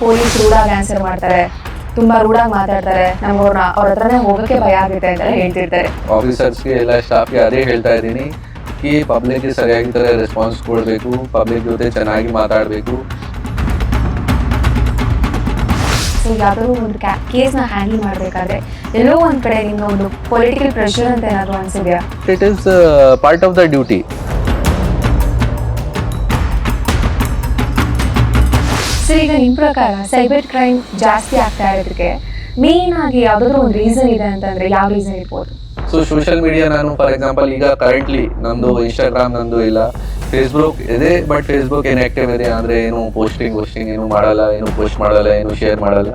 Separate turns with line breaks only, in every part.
Police ರೂಡಾಗಿ answer ಮಾಡ್ತಾರೆ, ತುಂಬಾ ರೂಡಾಗಿ ಮಾತಾಡ್ತಾರೆ, ನಮ್ಗೆ ಅವ್ರ ಹತ್ರನೇ ಹೋಗೋಕ್ಕೆ ಭಯ ಆಗುತ್ತೆ ಅಂತ ಹೇಳ್ತಿರ್ತಾರೆ.
ಆಫೀಸರ್ಸ್ಗೆ ಎಲ್ಲ ಸ್ಟಾಫ್ಗೆ ಅದೇ ಹೇಳ್ತಾ ಇದ್ದೀನಿ ಕಿ ಪಬ್ಲಿಕ್ಗೆ ಸರಿಯಾಗಿ ಥರ ರೆಸ್ಪಾನ್ಸ್ ಕೊಡಬೇಕು, ಪಬ್ಲಿಕ್ ಜೊತೆ ಚೆನ್ನಾಗಿ ಮಾತಾಡಬೇಕು.
ಸೊ ಯಾವ್ದಾದ್ರು ಒಂದು ಕೇಸ್ನ ಹ್ಯಾಂಡಲ್ ಮಾಡಬೇಕಾದ್ರೆ ಎಲ್ಲೋ ಒಂದು ಕಡೆ ನಿಮ್ಗೆ ಒಂದು ಪೊಲಿಟಿಕಲ್ ಪ್ರೆಷರ್ ಅಂತ ಏನಾದ್ರು ಅನ್ಸಿದ್ಯಾ?
It is part of the duty.
Sir, ಈಗ ನಿಮ್ಮ ಪ್ರಕಾರ ಸೈಬರ್ ಕ್ರೈಮ್ ಜಾಸ್ತಿ ಆಗ್ತಾ ಇರೋದಕ್ಕೆ ಮೇನ್ ಆಗಿ ಯಾವುದಾದ್ರೂ ಒಂದು ರೀಸನ್ ಇದೆ ಅಂತಂದ್ರೆ ಯಾವ ರೀಸನ್ ಇರ್ಬೋದು?
ಸೊ ಸೋಷಿಯಲ್ ಮೀಡಿಯಾ, ನಾನು ಫಾರ್ ಎಕ್ಸಾಂಪಲ್ ಈಗ ಕರೆಂಟ್ಲಿ ನಂದು ಇನ್ಸ್ಟಾಗ್ರಾಮ್ ನಂದು ಇಲ್ಲ, ಫೇಸ್ಬುಕ್ ಇದೆ. ಬಟ್ ಫೇಸ್ಬುಕ್ ಇನ್ಆಕ್ಟಿವ್ ಇದೆ, ಅಂದರೆ ಏನು ಪೋಸ್ಟಿಂಗ್ ಏನು ಮಾಡಲ್ಲ, ಏನು ಪೋಸ್ಟ್ ಮಾಡಲ್ಲ, ಏನು ಶೇರ್ ಮಾಡಲ್ಲ.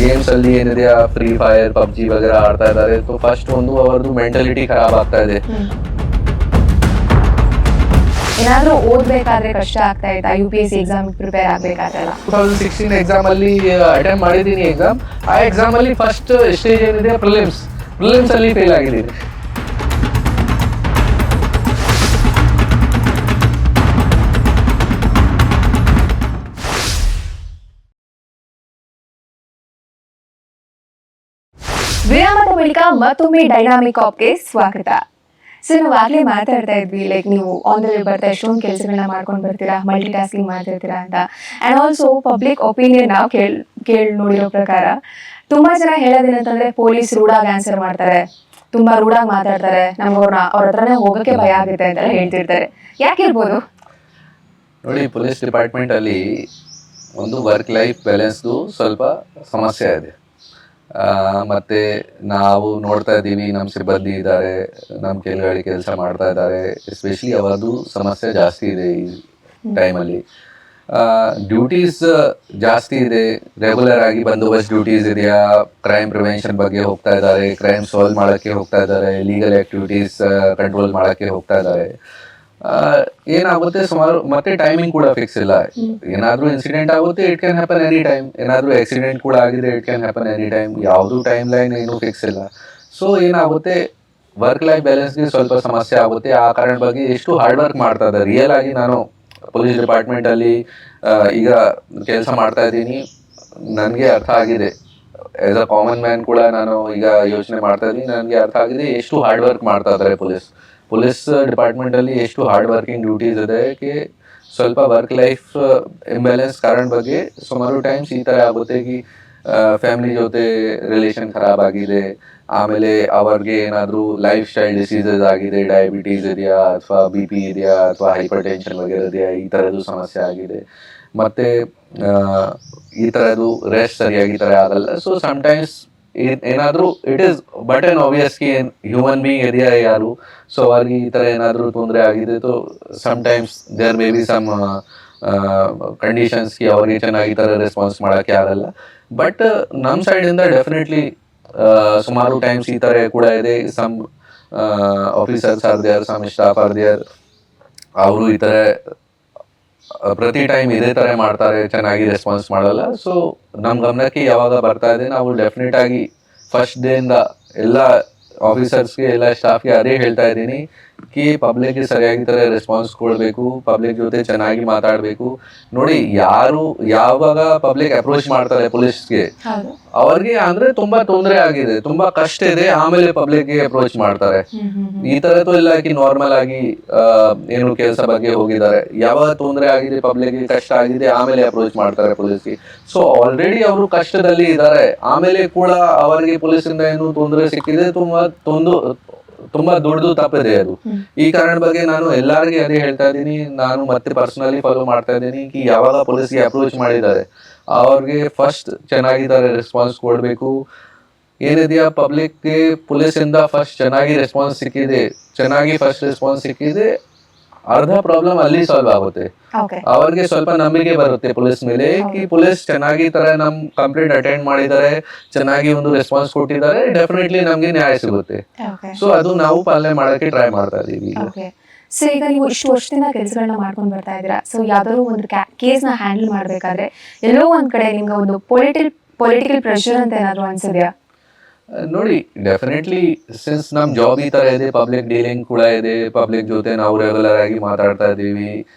ಗೇಮ್ಸ್ ಅಲ್ಲಿ ಏನಿದೆಯಾ, ಫ್ರೀ ಫೈರ್, ಪಬ್ಜಿ ವಗೇರಾ ಆಡ್ತಾ ಇದ್ದಾರೆ. ಸೊ ಫಸ್ಟ್ ಒಂದು ಅವರದ್ದು ಮೆಂಟಾಲಿಟಿ ಖರಾಬ್ ಆಗ್ತಾ ಇದೆ.
ಏನಾದ್ರೂ ಓದ್ಬೇಕಾದ್ರೆ ಕಷ್ಟ ಆಗ್ತಾ ಇತ್ತಾ? UPSC ಎಕ್ಸಾಮ್ ಪ್ರಿಪೇರ್ ಆಗ್ಬೇಕಾದ್ರಲ್ಲ,
2016 ಎಕ್ಸಾಮ್ ಅಲ್ಲಿ ಅಟೆಂಡ್ ಮಾಡಿದ್ದೀನಿ ಎಕ್ಸಾಮ್. ಆ ಎಕ್ಸಾಮ್ ಅಲ್ಲಿ ಫಸ್ಟ್ ಸ್ಟೇಜ್ ಏನಿದೆ ಪ್ರಿಲಿಮ್ಸ್ ಅಲ್ಲಿ ಫೇಲ್ ಆಗಿದ್ದೀನಿ.
ವಿರಾಮದ ಬಳಿಕ ಮತ್ತೊಮ್ಮೆ ಡೈನಾಮಿಕ್ ಆಪ್ಗೆ ಸ್ವಾಗತ. ಸೊ ನಾವು ಆಗ್ಲೇ ಮಾತಾಡ್ತಾ ಇದ್ವಿ, ಲೈಕ್ ನೀವು ಆನ್ ದ ವೇ ಬರ್ತಾ ಎಷ್ಟೊಂದು ಕೆಲಸಗಳನ್ನ ಮಾಡ್ಕೊಂಡು ಬರ್ತೀರಾ, ಮಲ್ಟಿ ಟಾಸ್ಕಿಂಗ್ ಮಾಡ್ತಿರ್ತೀರಾ ಅಂತ. ಆ್ಯಂಡ್ ಆಲ್ಸೋ ಪಬ್ಲಿಕ್ ಒಪಿನಿಯನ್ ನಾವು ಕೇಳಿ ನೋಡಿರೋ ಪ್ರಕಾರ ತುಂಬಾ ಜನ ಹೇಳೋದೇನಂತಂದ್ರೆ ಪೊಲೀಸ್ ರೂಡಾಗಿ ಆನ್ಸರ್ ಮಾಡ್ತಾರೆ, ತುಂಬಾ ರೂಡಾಗಿ ಮಾತಾಡ್ತಾರೆ, ನಮ್ಗೆ ಅವ್ರ ಹತ್ರನೇ ಹೋಗೋಕ್ಕೆ ಭಯ ಆಗುತ್ತೆ ಅಂತ ಹೇಳ್ತಿರ್ತಾರೆ. ಯಾಕಿರ್ಬೋದು?
ನೋಡಿ, ಪೊಲೀಸ್ ಡಿಪಾರ್ಟ್ಮೆಂಟ್ ಅಲ್ಲಿ ಒಂದು ವರ್ಕ್ ಲೈಫ್ ಬ್ಯಾಲೆನ್ಸ್ದು ಸ್ವಲ್ಪ ಸಮಸ್ಯೆ ಇದೆ. ಮತ್ತೆ ನಾವು ನೋಡ್ತಾ ಇದ್ದೀವಿ, ನಮ್ಮ ಸಿಬ್ಬಂದಿ ಇದ್ದಾರೆ, ನಮ್ಮ ಕೆಳಗಡೆ ಕೆಲಸ ಮಾಡ್ತಾ ಇದ್ದಾರೆ, ಎಸ್ಪೆಷಲಿ ಅವರದು ಸಮಸ್ಯೆ ಜಾಸ್ತಿ ಇದೆ ಈ ಟೈಮಲ್ಲಿ. ಡ್ಯೂಟೀಸ್ ಜಾಸ್ತಿ ಇದೆ, ರೆಗ್ಯುಲರ್ ಆಗಿ ಬಂದೋಬಸ್ತ್ ಡ್ಯೂಟೀಸ್ ಇದೆಯಾ, ಕ್ರೈಮ್ ಪ್ರಿವೆನ್ಷನ್ ಬಗ್ಗೆ ಹೋಗ್ತಾ ಇದ್ದಾರೆ, ಕ್ರೈಮ್ ಸಾಲ್ವ್ ಮಾಡೋಕ್ಕೆ ಹೋಗ್ತಾ ಇದ್ದಾರೆ, ಲೀಗಲ್ ಆ್ಯಕ್ಟಿವಿಟೀಸ್ ಕಂಟ್ರೋಲ್ ಮಾಡೋಕ್ಕೆ ಹೋಗ್ತಾ ಇದ್ದಾರೆ. ಏನಾಗುತ್ತೆ ಸುಮಾರು, ಮತ್ತೆ ಟೈಮಿಂಗ್ ಕೂಡ ಫಿಕ್ಸ್ ಇಲ್ಲ. ಏನಾದ್ರೂ ಇನ್ಸಿಡೆಂಟ್ ಆಗುತ್ತೆ, it can happen any time. ಏನಾದ್ರೂ ಆಕ್ಸಿಡೆಂಟ್ ಕೂಡ ಆಗಿದೆ, it can happen any time. ಯಾವುದು ಟೈಮ್ ಲೈನ್ ಏನು ಫಿಕ್ಸ್ ಇಲ್ಲ. ಸೊ ಏನಾಗುತ್ತೆ, ವರ್ಕ್ ಲೈಫ್ ಬ್ಯಾಲೆನ್ಸ್ಗೆ ಸ್ವಲ್ಪ ಸಮಸ್ಯೆ ಆಗುತ್ತೆ. ಆ ಕಾರಣ ಬಗ್ಗೆ ಎಷ್ಟು ಹಾರ್ಡ್ ವರ್ಕ್ ಮಾಡ್ತಾ ಇದ್ದಾರೆ. ರಿಯಲ್ ಆಗಿ ನಾನು ಪೊಲೀಸ್ ಡಿಪಾರ್ಟ್ಮೆಂಟ್ ಅಲ್ಲಿ ಈಗ ಕೆಲಸ ಮಾಡ್ತಾ ಇದ್ದೀನಿ, ನನಗೆ ಅರ್ಥ ಆಗಿದೆ. ಆಸ್ ಅ ಕಾಮನ್ ಮ್ಯಾನ್ ಕೂಡ ನಾನು ಈಗ ಯೋಚನೆ ಮಾಡ್ತಾ ಇದ್ದೀನಿ, ನನಗೆ ಅರ್ಥ ಆಗಿದೆ ಎಷ್ಟು ಹಾರ್ಡ್ ವರ್ಕ್ ಮಾಡ್ತಾ ಇದ್ದಾರೆ ಪೊಲೀಸ್ ಡಿಪಾರ್ಟ್ಮೆಂಟ್ ಅಲ್ಲಿ, ಎಷ್ಟು ಹಾರ್ಡ್ ವರ್ಕಿಂಗ್ ಡ್ಯೂಟೀಸ್ ಇದೆ. ಸ್ವಲ್ಪ ವರ್ಕ್ ಲೈಫ್ ಇಂಬ್ಯಾಲೆನ್ಸ್ ಕಾರಣ ಬಗ್ಗೆ ಸುಮಾರು ಟೈಮ್ಸ್ ಈ ಥರ ಆಗುತ್ತೆ ಕಿ ಫ್ಯಾಮಿಲಿ ಜೊತೆ ರಿಲೇಷನ್ ಖರಾಬ್ ಆಗಿದೆ, ಆಮೇಲೆ ಅವ್ರಿಗೆ ಏನಾದರೂ ಲೈಫ್ ಸ್ಟೈಲ್ ಡಿಸೀಸಸ್ ಆಗಿದೆ, ಡಯಾಬಿಟೀಸ್ ಇದೆಯಾ, ಅಥವಾ BP ಇದೆಯಾ, ಅಥವಾ ಹೈಪರ್ ಟೆನ್ಷನ್ ವಗೇರಾ ಇದೆಯಾ, ಈ ಥರದ್ದು ಸಮಸ್ಯೆ ಆಗಿದೆ. ಮತ್ತು ಈ ಥರದ್ದು ರೆಸ್ಟ್ ಸರಿಯಾಗಿ ಥರ ಆಗಲ್ಲ. ಸೊ ಸಮ್ಟೈಮ್ಸ್ ಏನಾದರೂ it is but an obviously human being ಇದೆಯಾ ಯಾರು, ಸೊ ಅವ್ರಿಗೆ ಈ ಥರ ಏನಾದರೂ ತೊಂದರೆ ಆಗಿದೆ. So sometimes there may be some ಕಂಡೀಷನ್ಸ್ಗೆ ಅವ್ರಿಗೆ ಚೆನ್ನಾಗಿ ಈ ಥರ ರೆಸ್ಪಾನ್ಸ್ ಮಾಡೋಕ್ಕೆ ಆಗಲ್ಲ. ಬಟ್ ನಮ್ಮ ಸೈಡಿಂದ ಡೆಫಿನೆಟ್ಲಿ ಸುಮಾರು ಟೈಮ್ಸ್ ಈ ಥರ ಕೂಡ ಇದೆ. Some officers are there, some staff are there, ಅವರು ಈ ಥರ ಪ್ರತಿ ಟೈಮ್ ಇದೇ ಥರ ಮಾಡ್ತಾರೆ, ಚೆನ್ನಾಗಿ ರೆಸ್ಪಾನ್ಸ್ ಮಾಡಲ್ಲ. ಸೊ ನಮ್ಮ ಗಮನಕ್ಕೆ ಯಾವಾಗ ಬರ್ತಾ ಇದೆ, ನಾವು ಡೆಫಿನೆಟ್ ಆಗಿ ಫಸ್ಟ್ ಡೇಯಿಂದ ಎಲ್ಲ ಆಫೀಸರ್ಸ್ಗೆ ಎಲ್ಲ ಸ್ಟಾಫ್ಗೆ ಅದೇ ಹೇಳ್ತಾ ಇದ್ದೀನಿ ಕಿ ಪಬ್ಲಿಕ್ಗೆ ಸರಿಯಾಗಿ ಥರ ರೆಸ್ಪಾನ್ಸ್ ಕೊಡಬೇಕು, ಪಬ್ಲಿಕ್ ಜೊತೆ ಚೆನ್ನಾಗಿ ಮಾತಾಡಬೇಕು. ನೋಡಿ, ಯಾವಾಗ ಪಬ್ಲಿಕ್ ಅಪ್ರೋಚ್ ಮಾಡ್ತಾರೆ ಪೊಲೀಸ್ಗೆ, ಅವ್ರಿಗೆ ಅಂದ್ರೆ ತುಂಬಾ ತೊಂದರೆ ಆಗಿದೆ, ತುಂಬಾ ಕಷ್ಟ ಇದೆ, ಆಮೇಲೆ ಪಬ್ಲಿಕ್ಗೆ ಅಪ್ರೋಚ್ ಮಾಡ್ತಾರೆ. ಈ ಥರದ್ದು ಇಲ್ಲ ಕಿ ನಾರ್ಮಲ್ ಆಗಿ ಏನು ಕೆಲಸ ಬಗ್ಗೆ ಹೋಗಿದ್ದಾರೆ, ಯಾವಾಗ ತೊಂದರೆ ಆಗಿದೆ, ಪಬ್ಲಿಕ್ಗೆ ಕಷ್ಟ ಆಗಿದೆ, ಆಮೇಲೆ ಅಪ್ರೋಚ್ ಮಾಡ್ತಾರೆ ಪೊಲೀಸ್ಗೆ. ಸೊ ಆಲ್ರೆಡಿ ಅವರು ಕಷ್ಟದಲ್ಲಿ ಇದ್ದಾರೆ, ಆಮೇಲೆ ಕೂಡ ಅವರಿಗೆ ಪೊಲೀಸಿಂದ ಏನು ತೊಂದರೆ ಸಿಕ್ಕಿದೆ, ತುಂಬಾ ದೊಡ್ಡದು ತಪ್ಪಿದೆ ಅದು. ಈ ಕಾರಣ ಬಗ್ಗೆ ನಾನು ಎಲ್ಲರಿಗೆ ಅದೇ ಹೇಳ್ತಾ ಇದ್ದೀನಿ, ನಾನು ಮತ್ತೆ ಪರ್ಸನಲಿ ಫಾಲೋ ಮಾಡ್ತಾ ಇದ್ದೀನಿ ಕಿ ಯಾವಾಗ ಪೊಲೀಸ್ಗೆ ಅಪ್ರೋಚ್ ಮಾಡಿದ್ದಾರೆ ಅವ್ರಿಗೆ ಫಸ್ಟ್ ಚೆನ್ನಾಗಿದ್ದಾರೆ ರೆಸ್ಪಾನ್ಸ್ ಕೊಡಬೇಕು. ಏನಿದೆಯಾ ಪಬ್ಲಿಕ್ಗೆ ಪೊಲೀಸಿಂದ ಫಸ್ಟ್ ಚೆನ್ನಾಗಿ ರೆಸ್ಪಾನ್ಸ್ ಸಿಕ್ಕಿದೆ, ಅರ್ಧ ಪ್ರಾಬ್ಲಮ್ ಅಲ್ಲಿ ಸಾಲ್ವ್ ಆಗುತ್ತೆ. ಅವ್ರಿಗೆ ಸ್ವಲ್ಪ ನಂಬಿಕೆ ಬರುತ್ತೆ ಪೊಲೀಸ್ ಮೇಲೆ ಕಿ ಪೊಲೀಸ್ ಚೆನ್ನಾಗಿ ತರ ನಮ್ ಕಂಪ್ಲೇಂಟ್ ಅಟೆಂಡ್ ಮಾಡಿದ್ದಾರೆ, ಚೆನ್ನಾಗಿ ಒಂದು ರೆಸ್ಪಾನ್ಸ್ ಕೊಟ್ಟಿದ್ದಾರೆ, ಡೆಫಿನೆಟ್ಲಿ ನಮ್ಗೆ ನ್ಯಾಯ ಸಿಗುತ್ತೆ. ಸೊ ಅದು ನಾವು ಪಾಲನೆ ಮಾಡಕ್ಕೆ ಟ್ರೈ ಮಾಡ್ತಾ ಇದೀವಿ.
ಸೊ ಈಗ ನೀವು ಇಷ್ಟು ವರ್ಷದಿಂದ ಕೆಲಸಗಳನ್ನ ಮಾಡ್ಕೊಂಡು ಬರ್ತಾ ಇದ್ದೀರಾ, ಸೊ ಯಾವ್ದಾದ್ರು ಒಂದು ಕೇಸ್ನ ಹ್ಯಾಂಡಲ್ ಮಾಡ್ಬೇಕಾದ್ರೆ ಎಲ್ಲೋ ಒಂದ್ ಕಡೆ ನಿಮ್ಗೆ ಒಂದು ಪೊಲಿಟಿಕಲ್ ಪ್ರೆಷರ್ ಅಂತ ಏನಾದ್ರು ಅನ್ಸಿದ್ಯಾ?
ನೋಡಿ ಡೆಫಿನೆಟ್ಲಿ ಸಿನ್ಸ್ ನಮ್ಮ ಜಾಬ್ ಈ ಥರ ಇದೆ, ಪಬ್ಲಿಕ್ ಡೀಲಿಂಗ್ ಕೂಡ ಇದೆ, ಪಬ್ಲಿಕ್ ಜೊತೆ ನಾವು ರೆಗ್ಯುಲರ್ ಆಗಿ ಮಾತಾಡ್ತಾ ಇದ್ದೀವಿ,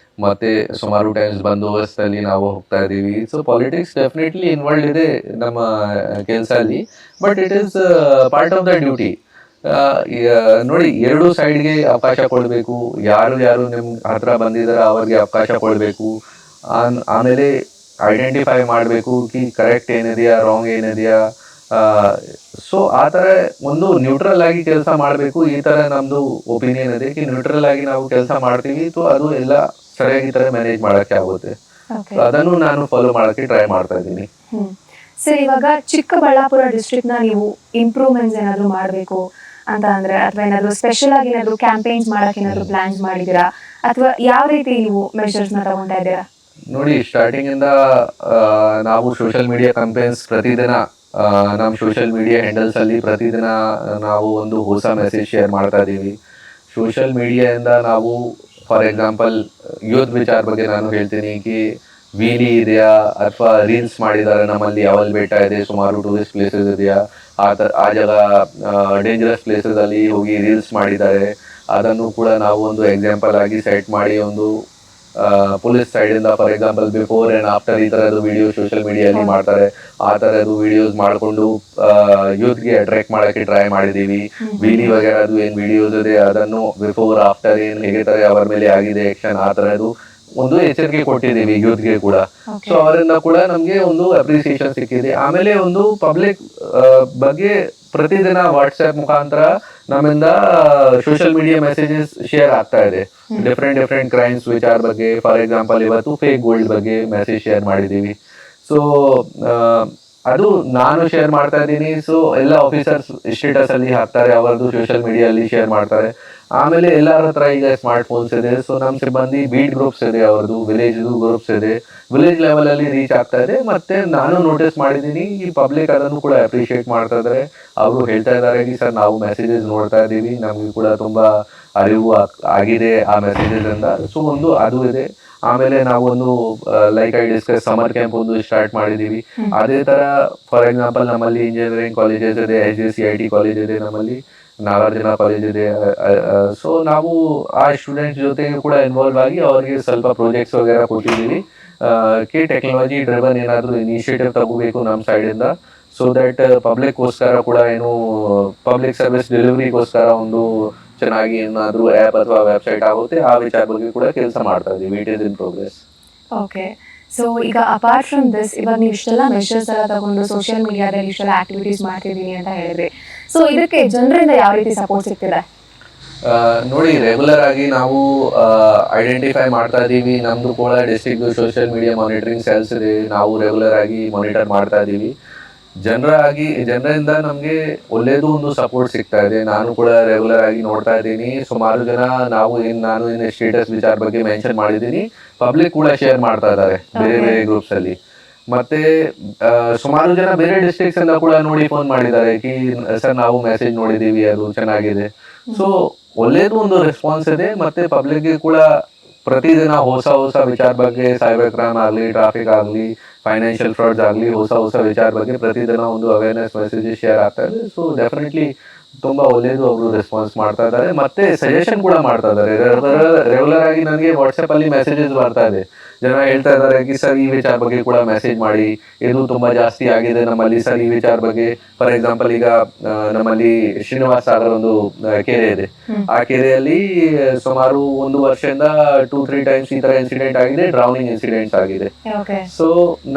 ಮತ್ತೆ ಸುಮಾರು ಟೈಮ್ಸ್ ಬಂದೋಬಸ್ತಲ್ಲಿ ನಾವು ಹೋಗ್ತಾ ಇದ್ದೀವಿ. ಸೊ ಪಾಲಿಟಿಕ್ಸ್ ಡೆಫಿನೆಟ್ಲಿ ಇನ್ವಾಲ್ವ್ ಇದೆ ನಮ್ಮ ಕೆಲಸ ಅಲ್ಲಿ, but it is part of the duty. ನೋಡಿ, ಎರಡು ಸೈಡ್ಗೆ ಅವಕಾಶ ಕೊಡಬೇಕು. ಯಾರು ಯಾರು ನಿಮ್ಮ ಹತ್ರ ಬಂದಿದ್ದಾರೆ ಅವ್ರಿಗೆ ಅವಕಾಶ ಕೊಡಬೇಕು. ಆಮೇಲೆ ಐಡೆಂಟಿಫೈ ಮಾಡಬೇಕು ಕಿ ಕರೆಕ್ಟ್ ಏನಿದೆಯಾ, ರಾಂಗ್ ಏನಿದೆಯಾ. ಸೊ ಆ ಥರ ಒಂದು ನ್ಯೂಟ್ರಲ್ ಆಗಿ ಕೆಲಸ ಮಾಡಬೇಕು. ಈ ಥರ ನಮ್ಮದು ಒಪಿನಿಯನ್ ಇದೆ ಕಿ ನ್ಯೂಟ್ರಲ್ ಆಗಿ ನಾವು ಕೆಲಸ ಮಾಡ್ತೀವಿ, ಸೊ ಅದು ಎಲ್ಲ ಸರಿಯಾಗಿ ಥರ ಮ್ಯಾನೇಜ್ ಮಾಡೋಕ್ಕೆ ಆಗುತ್ತೆ.
ಓಕೆ.
So ಅದನ್ನು ನಾನು ಫಾಲೋ ಮಾಡೋಕ್ಕೆ ಟ್ರೈ ಮಾಡ್ತಾ ಇದ್ದೀನಿ.
ಸರ್, ಇವಾಗ ಚಿಕ್ಕಬಳ್ಳಾಪುರ ಡಿಸ್ಟ್ರಿಕ್ಟ್ನ ನೀವು ಇಂಪ್ರೂವ್ಮೆಂಟ್ಸ್ ಏನಾದರೂ ಮಾಡಬೇಕು ಅಂತ ಅಂದರೆ, ಅಥವಾ ಏನಾದರೂ ಸ್ಪೆಷಲ್ ಆಗಿ ಏನಾದರೂ ಕ್ಯಾಂಪೇನ್ಸ್ ಮಾಡೋಕೆ ಏನಾದರೂ ಪ್ಲಾನ್ಸ್ ಮಾಡಿದ್ದೀರಾ, ಅಥವಾ ಯಾವ ರೀತಿ ನೀವು ಮೆಷರ್ಸ್ನ ತಗೊಳ್ತಾ ಇದ್ದೀರಾ?
ನೋಡಿ, ಸ್ಟಾರ್ಟಿಂಗಿಂದ ನಾವು ಸೋಷಿಯಲ್ ಮೀಡಿಯಾ ಕಂಪೇನ್ಸ್ ಪ್ರತಿದಿನ ನಮ್ಮ ಸೋಷಿಯಲ್ ಮೀಡಿಯಾ ಹ್ಯಾಂಡಲ್ಸಲ್ಲಿ ಪ್ರತಿದಿನ ನಾವು ಒಂದು ಹೊಸ ಮೆಸೇಜ್ ಶೇರ್ ಮಾಡ್ತಾ ಇದ್ದೀವಿ. ಸೋಷಿಯಲ್ ಮೀಡಿಯಾದಿಂದ ನಾವು ಫಾರ್ ಎಕ್ಸಾಂಪಲ್ ಯೂತ್ ವಿಚಾರ ಬಗ್ಗೆ ನಾನು ಹೇಳ್ತೀನಿ ಕಿ ವೀಲಿ ಇದೆಯಾ ಅಥವಾ ರೀಲ್ಸ್ ಮಾಡಿದ್ದಾರೆ ನಮ್ಮಲ್ಲಿ, ಯಾವಲ್ ಬೆಟ್ಟ ಇದೆ, ಸುಮಾರು ಟೂರಿಸ್ಟ್ ಪ್ಲೇಸಸ್ ಇದೆಯಾ, ಆ ಜಾಗ ಡೇಂಜರಸ್ ಪ್ಲೇಸಸಲ್ಲಿ ಹೋಗಿ ರೀಲ್ಸ್ ಮಾಡಿದ್ದಾರೆ. ಅದನ್ನು ಕೂಡ ನಾವು ಒಂದು ಎಕ್ಸಾಂಪಲ್ ಆಗಿ ಸೆಟ್ ಮಾಡಿ ಒಂದು ಪೊಲೀಸ್ ಸೈಡಿಂದ for example before and after ಈ ಥರದ್ದು ವಿಡಿಯೋ ಸೋಷಿಯಲ್ ಮೀಡಿಯಲ್ಲಿ ಮಾಡ್ತಾರೆ. ಆ ಥರದ್ದು ವಿಡಿಯೋಸ್ ಮಾಡಿಕೊಂಡು ಯೂತ್ಗೆ ಅಟ್ರಾಕ್ಟ್ ಮಾಡೋಕ್ಕೆ ಟ್ರೈ ಮಾಡಿದ್ದೀವಿ. ವೀಲಿ ವಗೇರದು ಏನು ವಿಡಿಯೋಸ್ ಇದೆ ಅದನ್ನು ಬಿಫೋರ್ ಆಫ್ಟರ್ ಏನು ಹೇಗೆ ಥರ ಅವರ ಮೇಲೆ ಆಗಿದೆ ಆ್ಯಕ್ಷನ್, ಆ ಥರದ್ದು ಒಂದು ಎಚ್ಚರಿಕೆ ಕೊಟ್ಟಿದ್ದೀವಿ ಯೂತ್ಗೆ ಕೂಡ. ಸೊ ಅವರಿಂದ ಕೂಡ ನಮಗೆ ಒಂದು ಅಪ್ರಿಸಿಯೇಷನ್ ಸಿಕ್ಕಿದೆ. ಆಮೇಲೆ ಒಂದು ಪಬ್ಲಿಕ್ ಬಗ್ಗೆ ಪ್ರತಿದಿನ ವಾಟ್ಸ್ಆ್ಯಪ್ ಮುಖಾಂತರ ನಮ್ಮಿಂದ ಸೋಷಿಯಲ್ ಮೀಡಿಯಾ ಮೆಸೇಜಸ್ ಶೇರ್ ಆಗ್ತಾ ಇದೆ. ಡಿಫ್ರೆಂಟ್ ಕ್ರೈಮ್ಸ್ ವಿಚಾರ ಬಗ್ಗೆ, ಫಾರ್ ಎಕ್ಸಾಂಪಲ್ ಇವತ್ತು ಫೇಕ್ ಗೋಲ್ಡ್ ಬಗ್ಗೆ ಮೆಸೇಜ್ ಶೇರ್ ಮಾಡಿದ್ದೀವಿ. ಸೊ ಅದು ನಾನು ಶೇರ್ ಮಾಡ್ತಾ ಇದ್ದೀನಿ. ಸೊ ಎಲ್ಲ ಆಫೀಸರ್ಸ್ ಸ್ಟೇಟಸ್ ಅಲ್ಲಿ ಹಾಕ್ತಾರೆ, ಅವರದ್ದು ಸೋಷಿಯಲ್ ಮೀಡಿಯಲ್ಲಿ ಶೇರ್ ಮಾಡ್ತಾರೆ. ಆಮೇಲೆ ಎಲ್ಲರ ಹತ್ರ ಈಗ ಸ್ಮಾರ್ಟ್ ಫೋನ್ಸ್ ಇದೆ. ಸೊ ನಮ್ಮ ಸಿಬ್ಬಂದಿ ಬೀಟ್ ಗ್ರೂಪ್ಸ್ ಇದೆ, ಅವ್ರದ್ದು ವಿಲೇಜ್ ಗ್ರೂಪ್ಸ್ ಇದೆ, ವಿಲೇಜ್ ಲೆವೆಲ್ ಅಲ್ಲಿ ರೀಚ್ ಆಗ್ತಾ ಇದೆ. ಮತ್ತೆ ನಾನು ನೋಟಿಸ್ ಮಾಡಿದ್ದೀನಿ ಈ ಪಬ್ಲಿಕ್ ಅದನ್ನು ಕೂಡ ಅಪ್ರಿಷಿಯೇಟ್ ಮಾಡ್ತಾ ಇದ್ದಾರೆ. ಅವರು ಹೇಳ್ತಾ ಇದ್ದಾರೆ ಕಿ ಸರ್ ನಾವು ಮೆಸೇಜಸ್ ನೋಡ್ತಾ ಇದ್ದೀವಿ, ನಮಗೆ ಕೂಡ ತುಂಬಾ ಅರಿವು ಆಗಿದೆ ಆ ಮೆಸೇಜಸ್ ಇಂದ. ಸೊ ಒಂದು ಅದು ಇದೆ. ಆಮೇಲೆ ನಾವು ಒಂದು like I discuss summer camp ಒಂದು ಸ್ಟಾರ್ಟ್ ಮಾಡಿದ್ದೀವಿ. ಅದೇ ತರ ಫಾರ್ ಎಕ್ಸಾಂಪಲ್ ನಮ್ಮಲ್ಲಿ ಇಂಜಿನಿಯರಿಂಗ್ ಕಾಲೇಜಸ್ ಇದೆ, SJCIT ಕಾಲೇಜ್ ಇದೆ, ನಮ್ಮಲ್ಲಿ ನಾಗಾರ್ಜುನ ಕಾಲೇಜ್ ಇದೆ. ಸೊ ನಾವು ಆ ಸ್ಟೂಡೆಂಟ್ಸ್ ಜೊತೆಗೆ ಕೂಡ ಇನ್ವಾಲ್ವ್ ಆಗಿ ಅವರಿಗೆ ಸ್ವಲ್ಪ ಪ್ರಾಜೆಕ್ಟ್ಸ್ ವಗೇರ ಕೊಟ್ಟಿದ್ದೀವಿ ಕಿ ಟೆಕ್ನಾಲಜಿ ಡ್ರಿವನ್ ಏನಾದರೂ ಇನಿಷಿಯೇಟಿವ್ ತಗೋಬೇಕು ನಮ್ಮ ಸೈಡಿಂದ. ಸೊ ದಟ್ ಪಬ್ಲಿಕ್ಗೋಸ್ಕರ ಕೂಡ ಏನು ಪಬ್ಲಿಕ್ ಸರ್ವಿಸ್ ಡೆಲಿವರಿಗೋಸ್ಕರ ಒಂದು ಚೆನ್ನಾಗಿ ಏನಾದರೂ ಆ್ಯಪ್ ಅಥವಾ ವೆಬ್ಸೈಟ್ ಆಗುತ್ತೆ, ಆ ವಿಚಾರ ಬಗ್ಗೆ ಕೂಡ ಕೆಲಸ ಮಾಡ್ತಾ ಇದ್ದೀವಿ. It is in progress.
Okay. So ಈಗ ಅಪಾರ್ಟ್ ಫ್ರಮ್ ದಿಸ್, ಇವಾಗ ನೀವು ಇಷ್ಟೆಲ್ಲ ಮೆಷರ್ಸ್ ಎಲ್ಲ ತಗೊಂಡು ಸೋಷಿಯಲ್ ಮೀಡಿಯಾದಲ್ಲಿ ಇಷ್ಟೆಲ್ಲ ಆಕ್ಟಿವಿಟೀಸ್ ಮಾಡ್ತಿದ್ದೀನಿ ಅಂತ ಹೇಳಿದ್ರಿ. ಸೊ ಇದಕ್ಕೆ ಜನರಿಂದ ಯಾವ ರೀತಿ ಸಪೋರ್ಟ್ ಸಿಗ್ತಿದೆ?
ನೋಡಿ, ರೆಗ್ಯುಲರ್ ಆಗಿ ನಾವು ಐಡೆಂಟಿಫೈ ಮಾಡ್ತಾ ಇದ್ದೀವಿ. ನಮ್ಮದು ಕೂಡ district social media monitoring cells ಇದೆ, ನಾವು ರೆಗ್ಯುಲರ್ ಆಗಿ ಮಾನಿಟರ್ ಮಾಡ್ತಾ ಇದ್ದೀವಿ. ಜನರಿಂದ ನಮಗೆ ಒಳ್ಳೇದು ಒಂದು ಸಪೋರ್ಟ್ ಸಿಗ್ತಾ ಇದೆ. ನಾನು ಕೂಡ ರೆಗ್ಯುಲರ್ ಆಗಿ ನೋಡ್ತಾ ಇದ್ದೀನಿ. ಸುಮಾರು ಜನ ನಾನು ಏನು ಸ್ಟೇಟಸ್ ವಿಚಾರ ಬಗ್ಗೆ ಮೆನ್ಷನ್ ಮಾಡಿದ್ದೀನಿ, ಪಬ್ಲಿಕ್ ಕೂಡ ಶೇರ್ ಮಾಡ್ತಾ ಇದ್ದಾರೆ ಬೇರೆ ಗ್ರೂಪ್ಸ್ ಅಲ್ಲಿ. ಮತ್ತೆ ಸುಮಾರು ಜನ ಬೇರೆ ಡಿಸ್ಟ್ರಿಕ್ಟ್ಸ್ ಇಂದ ಕೂಡ ನೋಡಿ ಫೋನ್ ಮಾಡಿದ್ದಾರೆ ಕಿ ಸರ್ ನಾವು ಮೆಸೇಜ್ ನೋಡಿದ್ದೀವಿ, ಅದು ಚೆನ್ನಾಗಿದೆ. ಸೊ ಒಳ್ಳೇದು ಒಂದು ರೆಸ್ಪಾನ್ಸ್ ಇದೆ. ಮತ್ತೆ ಪಬ್ಲಿಕ್ಗೆ ಕೂಡ ಪ್ರತಿದಿನ ಹೊಸ ವಿಚಾರ ಬಗ್ಗೆ, ಸೈಬರ್ ಕ್ರೈಮ್ ಆಗಲಿ, ಟ್ರಾಫಿಕ್ ಆಗಲಿ, ಫೈನಾನ್ಷಿಯಲ್ ಫ್ರಾಡ್ಸ್ ಆಗಲಿ, ಹೊಸ ವಿಚಾರ ಬಗ್ಗೆ ಪ್ರತಿದಿನ ಒಂದು ಅವೇರ್ನೆಸ್ ಮೆಸೇಜಸ್ ಶೇರ್ ಆಗ್ತಾ ಇದೆ. ಸೊ ಡೆಫಿನೆಟ್ಲಿ ತುಂಬಾ ಒಳ್ಳೇದು ಅವರು ರೆಸ್ಪಾನ್ಸ್ ಮಾಡ್ತಾ ಇದ್ದಾರೆ. ಮತ್ತೆ ಸಜೆಷನ್ ಕೂಡ ಮಾಡ್ತಾ ಇದ್ದಾರೆ. ರೆಗ್ಯುಲರ್ ಆಗಿ ನನಗೆ ವಾಟ್ಸಪ್ ಅಲ್ಲಿ ಮೆಸೇಜಸ್ ಬರ್ತಾ ಇದೆ. ಜನ ಹೇಳ್ತಾ ಇದ್ದಾರೆ ಕಿ ಸರ್ ಈ ವಿಚಾರ ಬಗ್ಗೆ ಕೂಡ ಮೆಸೇಜ್ ಮಾಡಿ, ಇದು ತುಂಬಾ ಜಾಸ್ತಿ ಆಗಿದೆ ನಮ್ಮಲ್ಲಿ ಸರ್ ಈ ವಿಚಾರ ಬಗ್ಗೆ. ಫಾರ್ ಎಕ್ಸಾಂಪಲ್ ಈಗ ನಮ್ಮಲ್ಲಿ ಶ್ರೀನಿವಾಸ ಸಾಗರ್ ಒಂದು ಕೆರೆ ಇದೆ. ಆ ಕೆರೆಯಲ್ಲಿ ಸುಮಾರು 1 ವರ್ಷದಿಂದ 2-3 ಟೈಮ್ಸ್ ಈ ತರ ಇನ್ಸಿಡೆಂಟ್ ಆಗಿದೆ, ಡ್ರೌನಿಂಗ್ ಇನ್ಸಿಡೆಂಟ್ಸ್ ಆಗಿದೆ. ಸೊ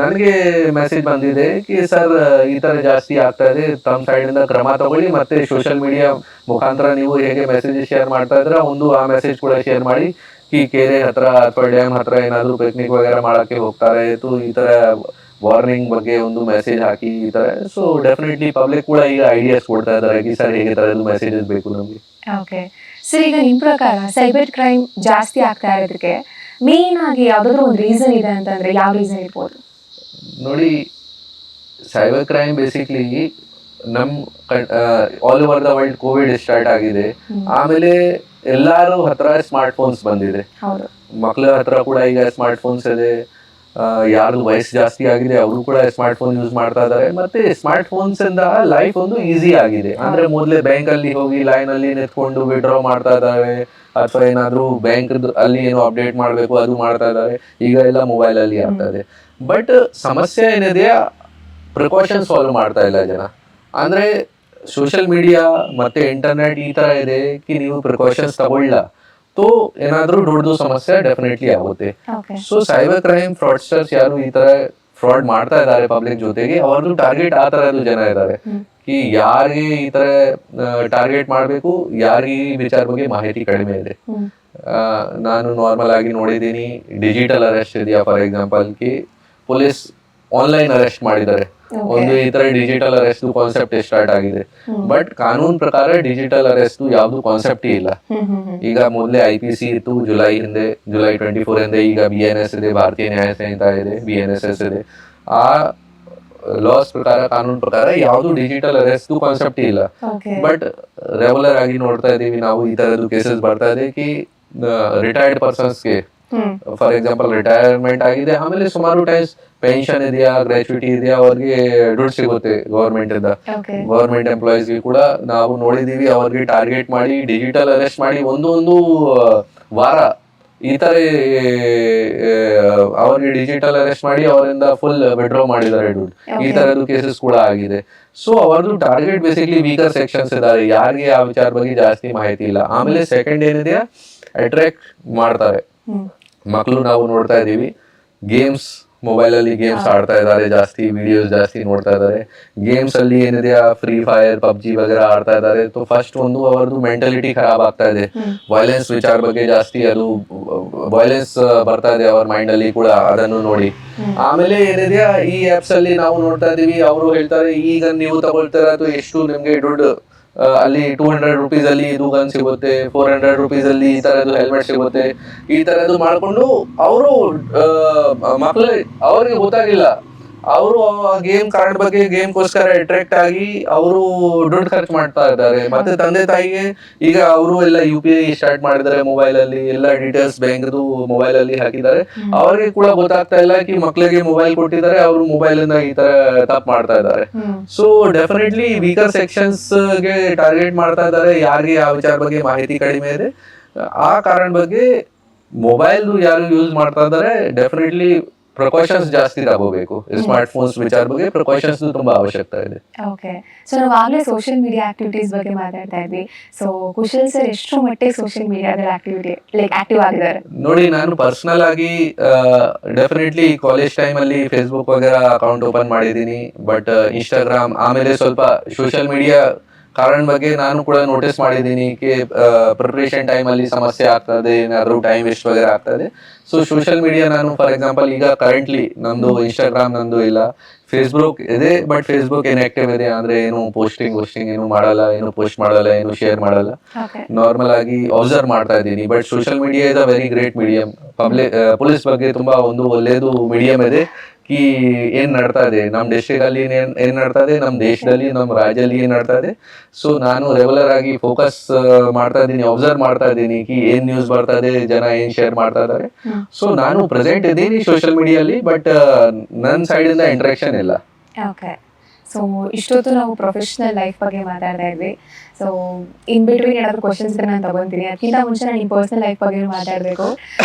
ನನಗೆ ಮೆಸೇಜ್ ಬಂದಿದೆ ಕಿ ಸರ್ ಈ ತರ ಜಾಸ್ತಿ ಆಗ್ತಾ ಇದೆ, ತಮ್ಮ ಸೈಡ್ ಇಂದ ಕ್ರಮ ತಗೊಳ್ಳಿ. ಮತ್ತೆ ಸೋಷಿಯಲ್ ಮೀಡಿಯಾ ಮುಖಾಂತರ ನೀವು ಹೇಗೆ ಮೆಸೇಜಸ್ ಶೇರ್ ಮಾಡ್ತಾ ಇದ್ರೆ ಒಂದು ಆ ಮೆಸೇಜ್ ಕೂಡ ಶೇರ್ ಮಾಡಿ ಕಿ ಕೆರೆ ಹತ್ರ ಅಥವಾ ಡ್ಯಾಮ್ ಹತ್ರ ಏನಾದ್ರು ಪಿಕ್ನಿಕ್ ವಗೇರಾ ಮಾಡಕ್ಕೆ ಹೋಗ್ತಾರೆ, ಈ ತರ ವಾರ್ನಿಂಗ್ ಬಗ್ಗೆ ಒಂದು ಮೆಸೇಜ್ ಹಾಕಿ ಈ ತರ. ಸೊ ಡೆಫಿನೆಟ್ಲಿ ಪಬ್ಲಿಕ್ ಕೂಡ ಈಗ ಐಡಿಯಾಸ್ ಕೊಡ್ತಾ ಇದ್ದಾರೆ ಕಿ ಸರ್ ಹೇಗೆ ತರದ್ದು ಮೆಸೇಜಸ್ ಬೇಕು ನಮಗೆ.
ಓಕೆ ಸರ್, ಈಗ ನಿಮ್ಮ ಪ್ರಕಾರ ಸೈಬರ್ ಕ್ರೈಮ್ ಜಾಸ್ತಿ ಆಗ್ತಾ ಇರೋದಕ್ಕೆ ಮೇನ್ ಆಗಿ ಯಾವ್ದಾದ್ರು ಒಂದು ರೀಸನ್ ಇದೆ ಅಂತಂದ್ರೆ ಯಾವ ರೀಸನ್ ಇರ್ಬೋದು?
ನೋಡಿ, ಸೈಬರ್ ಕ್ರೈಮ್ ಬೇಸಿಕ್ಲಿ ನಮ್ all over the world Covid start ಆಗಿದೆ. ಆಮೇಲೆ ಎಲ್ಲಾರು ಹತ್ರ ಸ್ಮಾರ್ಟ್ ಫೋನ್ಸ್ ಬಂದಿದೆ, ಮಕ್ಕಳ ಹತ್ರ ಕೂಡ ಈಗ ಸ್ಮಾರ್ಟ್ ಫೋನ್ಸ್ ಇದೆ. ಯಾರ್ದು ವಯಸ್ಸು ಜಾಸ್ತಿ ಆಗಿದೆ ಅವರು ಕೂಡ ಸ್ಮಾರ್ಟ್ ಫೋನ್ ಯೂಸ್ ಮಾಡ್ತಾ ಇದ್ದಾರೆ. ಮತ್ತೆ ಸ್ಮಾರ್ಟ್ ಫೋನ್ಸ್ ಇಂದ ಲೈಫ್ ಒಂದು ಈಸಿ ಆಗಿದೆ. ಅಂದ್ರೆ ಮೊದಲೇ ಬ್ಯಾಂಕ್ ಅಲ್ಲಿ ಹೋಗಿ ಲೈನ್ ಅಲ್ಲಿ ನಿಂತ್ಕೊಂಡು ವಿಡ್ರಾ ಮಾಡ್ತಾ ಇದ್ದಾರೆ, ಅಥವಾ ಏನಾದ್ರು ಬ್ಯಾಂಕ್ ಅಲ್ಲಿ ಏನೋ ಅಪ್ಡೇಟ್ ಮಾಡ್ಬೇಕು ಅದು ಮಾಡ್ತಾ ಇದ್ದಾರೆ. ಈಗ ಎಲ್ಲ ಮೊಬೈಲ್ ಅಲ್ಲಿ ಆಗ್ತದೆ. ಬಟ್ ಸಮಸ್ಯೆ ಏನಿದೆಯಾ, ಪ್ರಿಕಾಷನ್ಸ್ ಫಾಲೋ ಮಾಡ್ತಾ ಇಲ್ಲ ಜನ. ಅಂದ್ರೆ ಸೋಷಿಯಲ್ ಮೀಡಿಯಾ ಮತ್ತೆ ಇಂಟರ್ನೆಟ್ ಈ ತರ ಇದೆ ಕಿ ನೀವು ಪ್ರಿಕಾಷನ್ಸ್ ತಗೊಳ್ಳ ತೋ ಏನಾದ್ರೂ ದೊಡ್ಡದು ಸಮಸ್ಯೆ ಡೆಫಿನೆಟ್ಲಿ ಆಗುತ್ತೆ. ಸೊ ಸೈಬರ್ ಕ್ರೈಮ್ ಫ್ರಾಡ್ಸ್ಟರ್ಸ್ ಯಾರು ಈ ತರ ಫ್ರಾಡ್ ಮಾಡ್ತಾ ಇದ್ದಾರೆ ಪಬ್ಲಿಕ್ ಜೊತೆಗೆ, ಅವ್ರದ್ದು ಟಾರ್ಗೆಟ್ ಆ ತರದ್ದು ಜನ ಇದ್ದಾರೆ ಕಿ ಯಾರಿಗೆ ಈ ತರ ಟಾರ್ಗೆಟ್ ಮಾಡಬೇಕು, ಯಾರಿಗೆ ಈ ವಿಚಾರ ಬಗ್ಗೆ ಮಾಹಿತಿ ಕಡಿಮೆ ಇದೆ. ನಾನು ನಾರ್ಮಲ್ ಆಗಿ ನೋಡಿದ್ದೀನಿ, ಡಿಜಿಟಲ್ ಅರೆಸ್ಟ್ ಇದೆಯಾ for example Ki police online arrest ಮಾಡಿದ್ದಾರೆ. ಒಂದು ಈ ತರ ಡಿಜಿಟಲ್ ಅರೆಸ್ಟ್ ಕಾನ್ಸೆಪ್ಟ್ ಸ್ಟಾರ್ಟ್ ಆಗಿದೆ. ಬಟ್ ಕಾನೂನ್ ಪ್ರಕಾರ ಡಿಜಿಟಲ್ ಅರೆಸ್ಟ್ ಯಾವ್ದು ಕಾನ್ಸೆಪ್ಟ್ ಇಲ್ಲ. ಈಗ ಮೊದಲೇ IPC ಇತ್ತು ಜುಲೈ 24 ಹಿಂದೆ. ಈಗ BNS ಇದೆ, ಭಾರತೀಯ ನ್ಯಾಯ ಸಂಹಿತಾ ಇದೆ, BNSS ಇದೆ. ಆ ಲಾಸ್ ಪ್ರಕಾರ, ಕಾನೂನ್ ಪ್ರಕಾರ ಯಾವ್ದು ಡಿಜಿಟಲ್ ಅರೆಸ್ಟ್ ಕಾನ್ಸೆಪ್ಟ್ ಇಲ್ಲ. ಬಟ್ ರೆಗ್ಯುಲರ್ ಆಗಿ ನೋಡ್ತಾ ಇದೀವಿ ನಾವು, ಈ ತರದ್ದು ಕೇಸಸ್ ಬರ್ತಾ ಇದೆ ಕಿ ರಿಟೈರ್ಡ್ ಪರ್ಸನ್ಸ್ಗೆ ಫಾರ್ ಎಕ್ಸಾಂಪಲ್ ರಿಟೈರ್ಮೆಂಟ್ ಆಗಿದೆ, ಆಮೇಲೆ ಸುಮಾರು ಟೈಮ್ಸ್ ಪೆನ್ಷನ್ ಇದೆಯಾ, ಗ್ರಾಚ್ಯುಟಿ ಇದೆಯಾ, ಅವ್ರಿಗೆ ದುಡ್ಡು ಸಿಗುತ್ತೆ ಗವರ್ಮೆಂಟ್ ಇಂದ. ಗವರ್ಮೆಂಟ್ ಎಂಪ್ಲಾಯೀಸ್ ಕೂಡ ನಾವು ನೋಡಿದೀವಿ, ಅವ್ರಿಗೆ ಟಾರ್ಗೆಟ್ ಮಾಡಿ ಡಿಜಿಟಲ್ ಅರೆಸ್ಟ್ ಮಾಡಿ ಒಂದು ವಾರ ಈ ತರ ಅವ್ರಿಗೆ ಡಿಜಿಟಲ್ ಅರೆಸ್ಟ್ ಮಾಡಿ ಅವರಿಂದ ಫುಲ್ ವಿಡ್ರಾ ಮಾಡಿದ್ದಾರೆ ದುಡ್ಡು. ಈ ತರದ್ದು ಕೇಸಸ್ ಕೂಡ ಆಗಿದೆ. ಸೊ ಅವ್ರದ್ದು ಟಾರ್ಗೆಟ್ ಬೇಸಿಕ್ಲಿ ವೀಕರ್ ಸೆಕ್ಷನ್ಸ್ ಇದ್ದಾರೆ, ಯಾರಿಗೆ ಆ ವಿಚಾರ ಬಗ್ಗೆ ಜಾಸ್ತಿ ಮಾಹಿತಿ ಇಲ್ಲ. ಆಮೇಲೆ ಸೆಕೆಂಡ್ ಏನಿದೆಯಾ, ಅಟ್ರಾಕ್ಟ್ ಮಾಡ್ತಾರೆ ಮಕ್ಕಳು. ನಾವು ನೋಡ್ತಾ ಇದೀವಿ ಗೇಮ್ಸ್, ಮೊಬೈಲ್ ಅಲ್ಲಿ ಗೇಮ್ಸ್ ಆಡ್ತಾ ಇದ್ದಾರೆ, ಜಾಸ್ತಿ ವಿಡಿಯೋಸ್ ಜಾಸ್ತಿ ನೋಡ್ತಾ ಇದ್ದಾರೆ. ಗೇಮ್ಸ್ ಅಲ್ಲಿ ಏನಿದೆಯಾ, ಫ್ರೀ ಫೈರ್, PUBG ವಗೇರಾ ಆಡ್ತಾ ಇದ್ದಾರೆ. ಸೊ ಫಸ್ಟ್ ಒಂದು ಅವರದ್ದು ಮೆಂಟಾಲಿಟಿ ಖರಾಬ್ ಆಗ್ತಾ ಇದೆ. ವೈಲೆನ್ಸ್ ವಿಚಾರ ಬಗ್ಗೆ ಜಾಸ್ತಿ ಅದು ವೈಲೆನ್ಸ್ ಬರ್ತಾ ಇದೆ ಅವ್ರ ಮೈಂಡ್ ಅಲ್ಲಿ ಕೂಡ, ಅದನ್ನು ನೋಡಿ. ಆಮೇಲೆ ಏನಿದೆಯಾ, ಈ ಆಪ್ಸ್ ಅಲ್ಲಿ ನಾವು ನೋಡ್ತಾ ಇದೀವಿ, ಅವರು ಹೇಳ್ತಾರೆ ಈಗ ನೀವು ತಗೊಳ್ತೀರಾ ಅಥವಾ ಎಷ್ಟು ನಿಮ್ಗೆ ದುಡ್ಡು ಅಲ್ಲಿ 200 rupees ಅಲ್ಲಿ ಇದು ಗನ್ ಸಿಗುತ್ತೆ, 400 rupees ಅಲ್ಲಿ ಈ ತರದ್ದು ಹೆಲ್ಮೆಟ್ ಸಿಗುತ್ತೆ. ಈ ತರದ್ದು ಮಾಡ್ಕೊಂಡು ಅವರು ಮಕ್ಕಳು, ಅವ್ರಿಗೆ ಗೊತ್ತಾಗಿಲ್ಲ, ಅವರು ಗೇಮ್ ಕಾರ್ಡ್ ಬಗ್ಗೆ ಗೇಮ್ಗೋಸ್ಕರ ಅಟ್ರಾಕ್ಟ್ ಆಗಿ ಅವರು ದುಡ್ಡು ಖರ್ಚು ಮಾಡ್ತಾ ಇದ್ದಾರೆ. ಮತ್ತೆ ತಂದೆ ತಾಯಿಗೆ ಈಗ ಅವರು ಎಲ್ಲ UPI ಸ್ಟಾರ್ಟ್ ಮಾಡಿದ್ದಾರೆ, ಮೊಬೈಲ್ ಅಲ್ಲಿ ಎಲ್ಲ ಡೀಟೇಲ್ಸ್ ಬ್ಯಾಂಕ್ದು ಮೊಬೈಲ್ ಅಲ್ಲಿ ಹಾಕಿದ್ದಾರೆ. ಅವ್ರಿಗೆ ಕೂಡ ಗೊತ್ತಾಗ್ತಾ ಇಲ್ಲ ಕಿ ಮಕ್ಕಳಿಗೆ ಮೊಬೈಲ್ ಕೊಟ್ಟಿದ್ದಾರೆ, ಅವರು ಮೊಬೈಲ್ ಇಂದ ಈ ತರ ತಪ್ಪು ಮಾಡ್ತಾ ಇದ್ದಾರೆ. ಸೊ ಡೆಫಿನೆಟ್ಲಿ ವೀಕರ್ ಸೆಕ್ಷನ್ಸ್ ಗೆ ಟಾರ್ಗೆಟ್ ಮಾಡ್ತಾ ಇದ್ದಾರೆ, ಯಾರಿಗೆ ಆ ವಿಚಾರ ಬಗ್ಗೆ ಮಾಹಿತಿ ಕಡಿಮೆ ಇದೆ. ಆ ಕಾರಣ ಬಗ್ಗೆ ಮೊಬೈಲ್ ಯಾರು ಯೂಸ್ ಮಾಡ್ತಾ ಇದ್ದಾರೆ, ಡೆಫಿನೆಟ್ಲಿ ಪ್ರಿಕಾಷನ್ಸ್ ಜಾಸ್ತಿ ತಗೋಬೇಕು. ಸ್ಮಾರ್ಟ್ ಫೋನ್ಸ್ ವಿಚಾರ ಬಗ್ಗೆ ಪ್ರಿಕಾಷನ್ಸ್ ತುಂಬಾ ಅವಶ್ಯಕತೆ ಇದೆ.
ಓಕೆ, ಸೊ ನಾವು ಆಗ್ಲೇ ಸೋಷಿಯಲ್ ಮೀಡಿಯಾ ಆಕ್ಟಿವಿಟೀಸ್ ಬಗ್ಗೆ ಮಾತಾಡ್ತಾ ಇದ್ವಿ. ಸೊ ಕುಶಲ್ ಸರ್ ಎಷ್ಟು ಮಟ್ಟಿಗೆ ಸೋಷಿಯಲ್ ಮೀಡಿಯಾದಲ್ಲಿ ಆಕ್ಟಿವ್ ಆಗಿದ್ದಾರೆ?
ನೋಡಿ, ನಾನು ಪರ್ಸನಲ್ ಆಗಿ ಡೆಫಿನೆಟ್ಲಿ ಕಾಲೇಜ್ ಟೈಮ್ ಅಲ್ಲಿ ಫೇಸ್ಬುಕ್ ವಗೇರಾ ಅಕೌಂಟ್ ಓಪನ್ ಮಾಡಿದ್ದೀನಿ. ಬಟ್ ಇನ್ಸ್ಟಾಗ್ರಾಮ್, ಆಮೇಲೆ ಸ್ವಲ್ಪ ಸೋಷಿಯಲ್ ಮೀಡಿಯಾ ಕಾರಣ ಬಗ್ಗೆ ನಾನು ಕೂಡ ನೋಟಿಸ್ ಮಾಡಿದ್ದೀನಿ ಕಿ ಪ್ರಿಪರೇಷನ್ ಟೈಮ್ ಅಲ್ಲಿ ಸಮಸ್ಯೆ ಆಗ್ತದೆ, ಏನಾದ್ರು ಟೈಮ್ ವೇಸ್ಟ್ ವಗೇರಾ ಆಗ್ತದೆ. ಸೊ ಸೋಷಿಯಲ್ ಮೀಡಿಯಾ ನಾನು ಫಾರ್ ಎಕ್ಸಾಂಪಲ್ ಈಗ ಕರೆಂಟ್ಲಿ ನಂದು ಇನ್ಸ್ಟಾಗ್ರಾಮ್ ನಂದು ಇಲ್ಲ, ಫೇಸ್ಬುಕ್ ಇದೆ. ಬಟ್ ಫೇಸ್ಬುಕ್ ಇನ್ಆಕ್ಟಿವ್ ಇದೆ. ಅಂದ್ರೆ ಏನು ಪೋಸ್ಟಿಂಗ್ ಏನು ಮಾಡಲ್ಲ, ಏನು ಪೋಸ್ಟ್ ಮಾಡಲ್ಲ, ಏನು ಶೇರ್ ಮಾಡಲ್ಲ, ನಾರ್ಮಲ್ ಆಗಿ ಅಬ್ಸರ್ವ್ ಮಾಡ್ತಾ ಇದ್ದೀನಿ. But social media is a very great medium. Police ಬಗ್ಗೆ ತುಂಬಾ ಒಂದು ಒಳ್ಳೇದು ಮೀಡಿಯಂ ಇದೆ ಕಿ ಏನ್ ನಡ್ತಾ ಇದೆ ನಮ್ ಡಿಸ್ಟ್ರಿಕ್ಟ್ ಅಲ್ಲಿ, ಏನ್ ನಡ್ತಾ ಇದೆ ನಮ್ ದೇಶದಲ್ಲಿ, ನಮ್ ರಾಜ್ಯದಲ್ಲಿ ಏನ್ ನಡ್ತಾ ಇದೆ. ಸೊ ನಾನು ರೆಗ್ಯುಲರ್ ಆಗಿ ಫೋಕಸ್ ಮಾಡ್ತಾ ಇದ್ದೀನಿ, ಅಬ್ಸರ್ವ್ ಮಾಡ್ತಾ ಇದ್ದೀನಿ ಕಿ ಏನ್ ನ್ಯೂಸ್ ಬರ್ತಾ ಇದೆ, ಜನ ಏನ್ ಶೇರ್ ಮಾಡ್ತಾ ಇದ್ದಾರೆ. ಸೊ ನಾನು ಪ್ರೆಸೆಂಟ್ ಇದ್ದೀನಿ ಸೋಷಿಯಲ್ ಮೀಡಿಯಲ್ಲಿ, ಬಟ್ ನನ್ನ ಸೈಡ್ ಇಂದ ಇಂಟ್ರಾಕ್ಷನ್ ಇಲ್ಲ.
ಓಕೆ, ಸೊ ಇಷ್ಟೊತ್ತು ನಾವು ಪ್ರೊಫೆಷನಲ್ ಲೈಫ್ ಬಗ್ಗೆ ಮಾತಾಡ್ತಾ ಇದ್ವಿ. ಸೊ ಇನ್ ಬಿಟ್ವೀನ್ ಏನಾದ್ರು ಕ್ವಶನ್ಸ್ ಇದ್ರೆ ನಾನು ತಗೊಂತೀನಿ. ಅದಕ್ಕಿಂತ ಮುಂಚೆ ನಾನು ನಿಮ್ಮ ಪರ್ಸನಲ್ ಲೈಫ್ ಬಗ್ಗೆ ಮಾತಾಡಬೇಕು.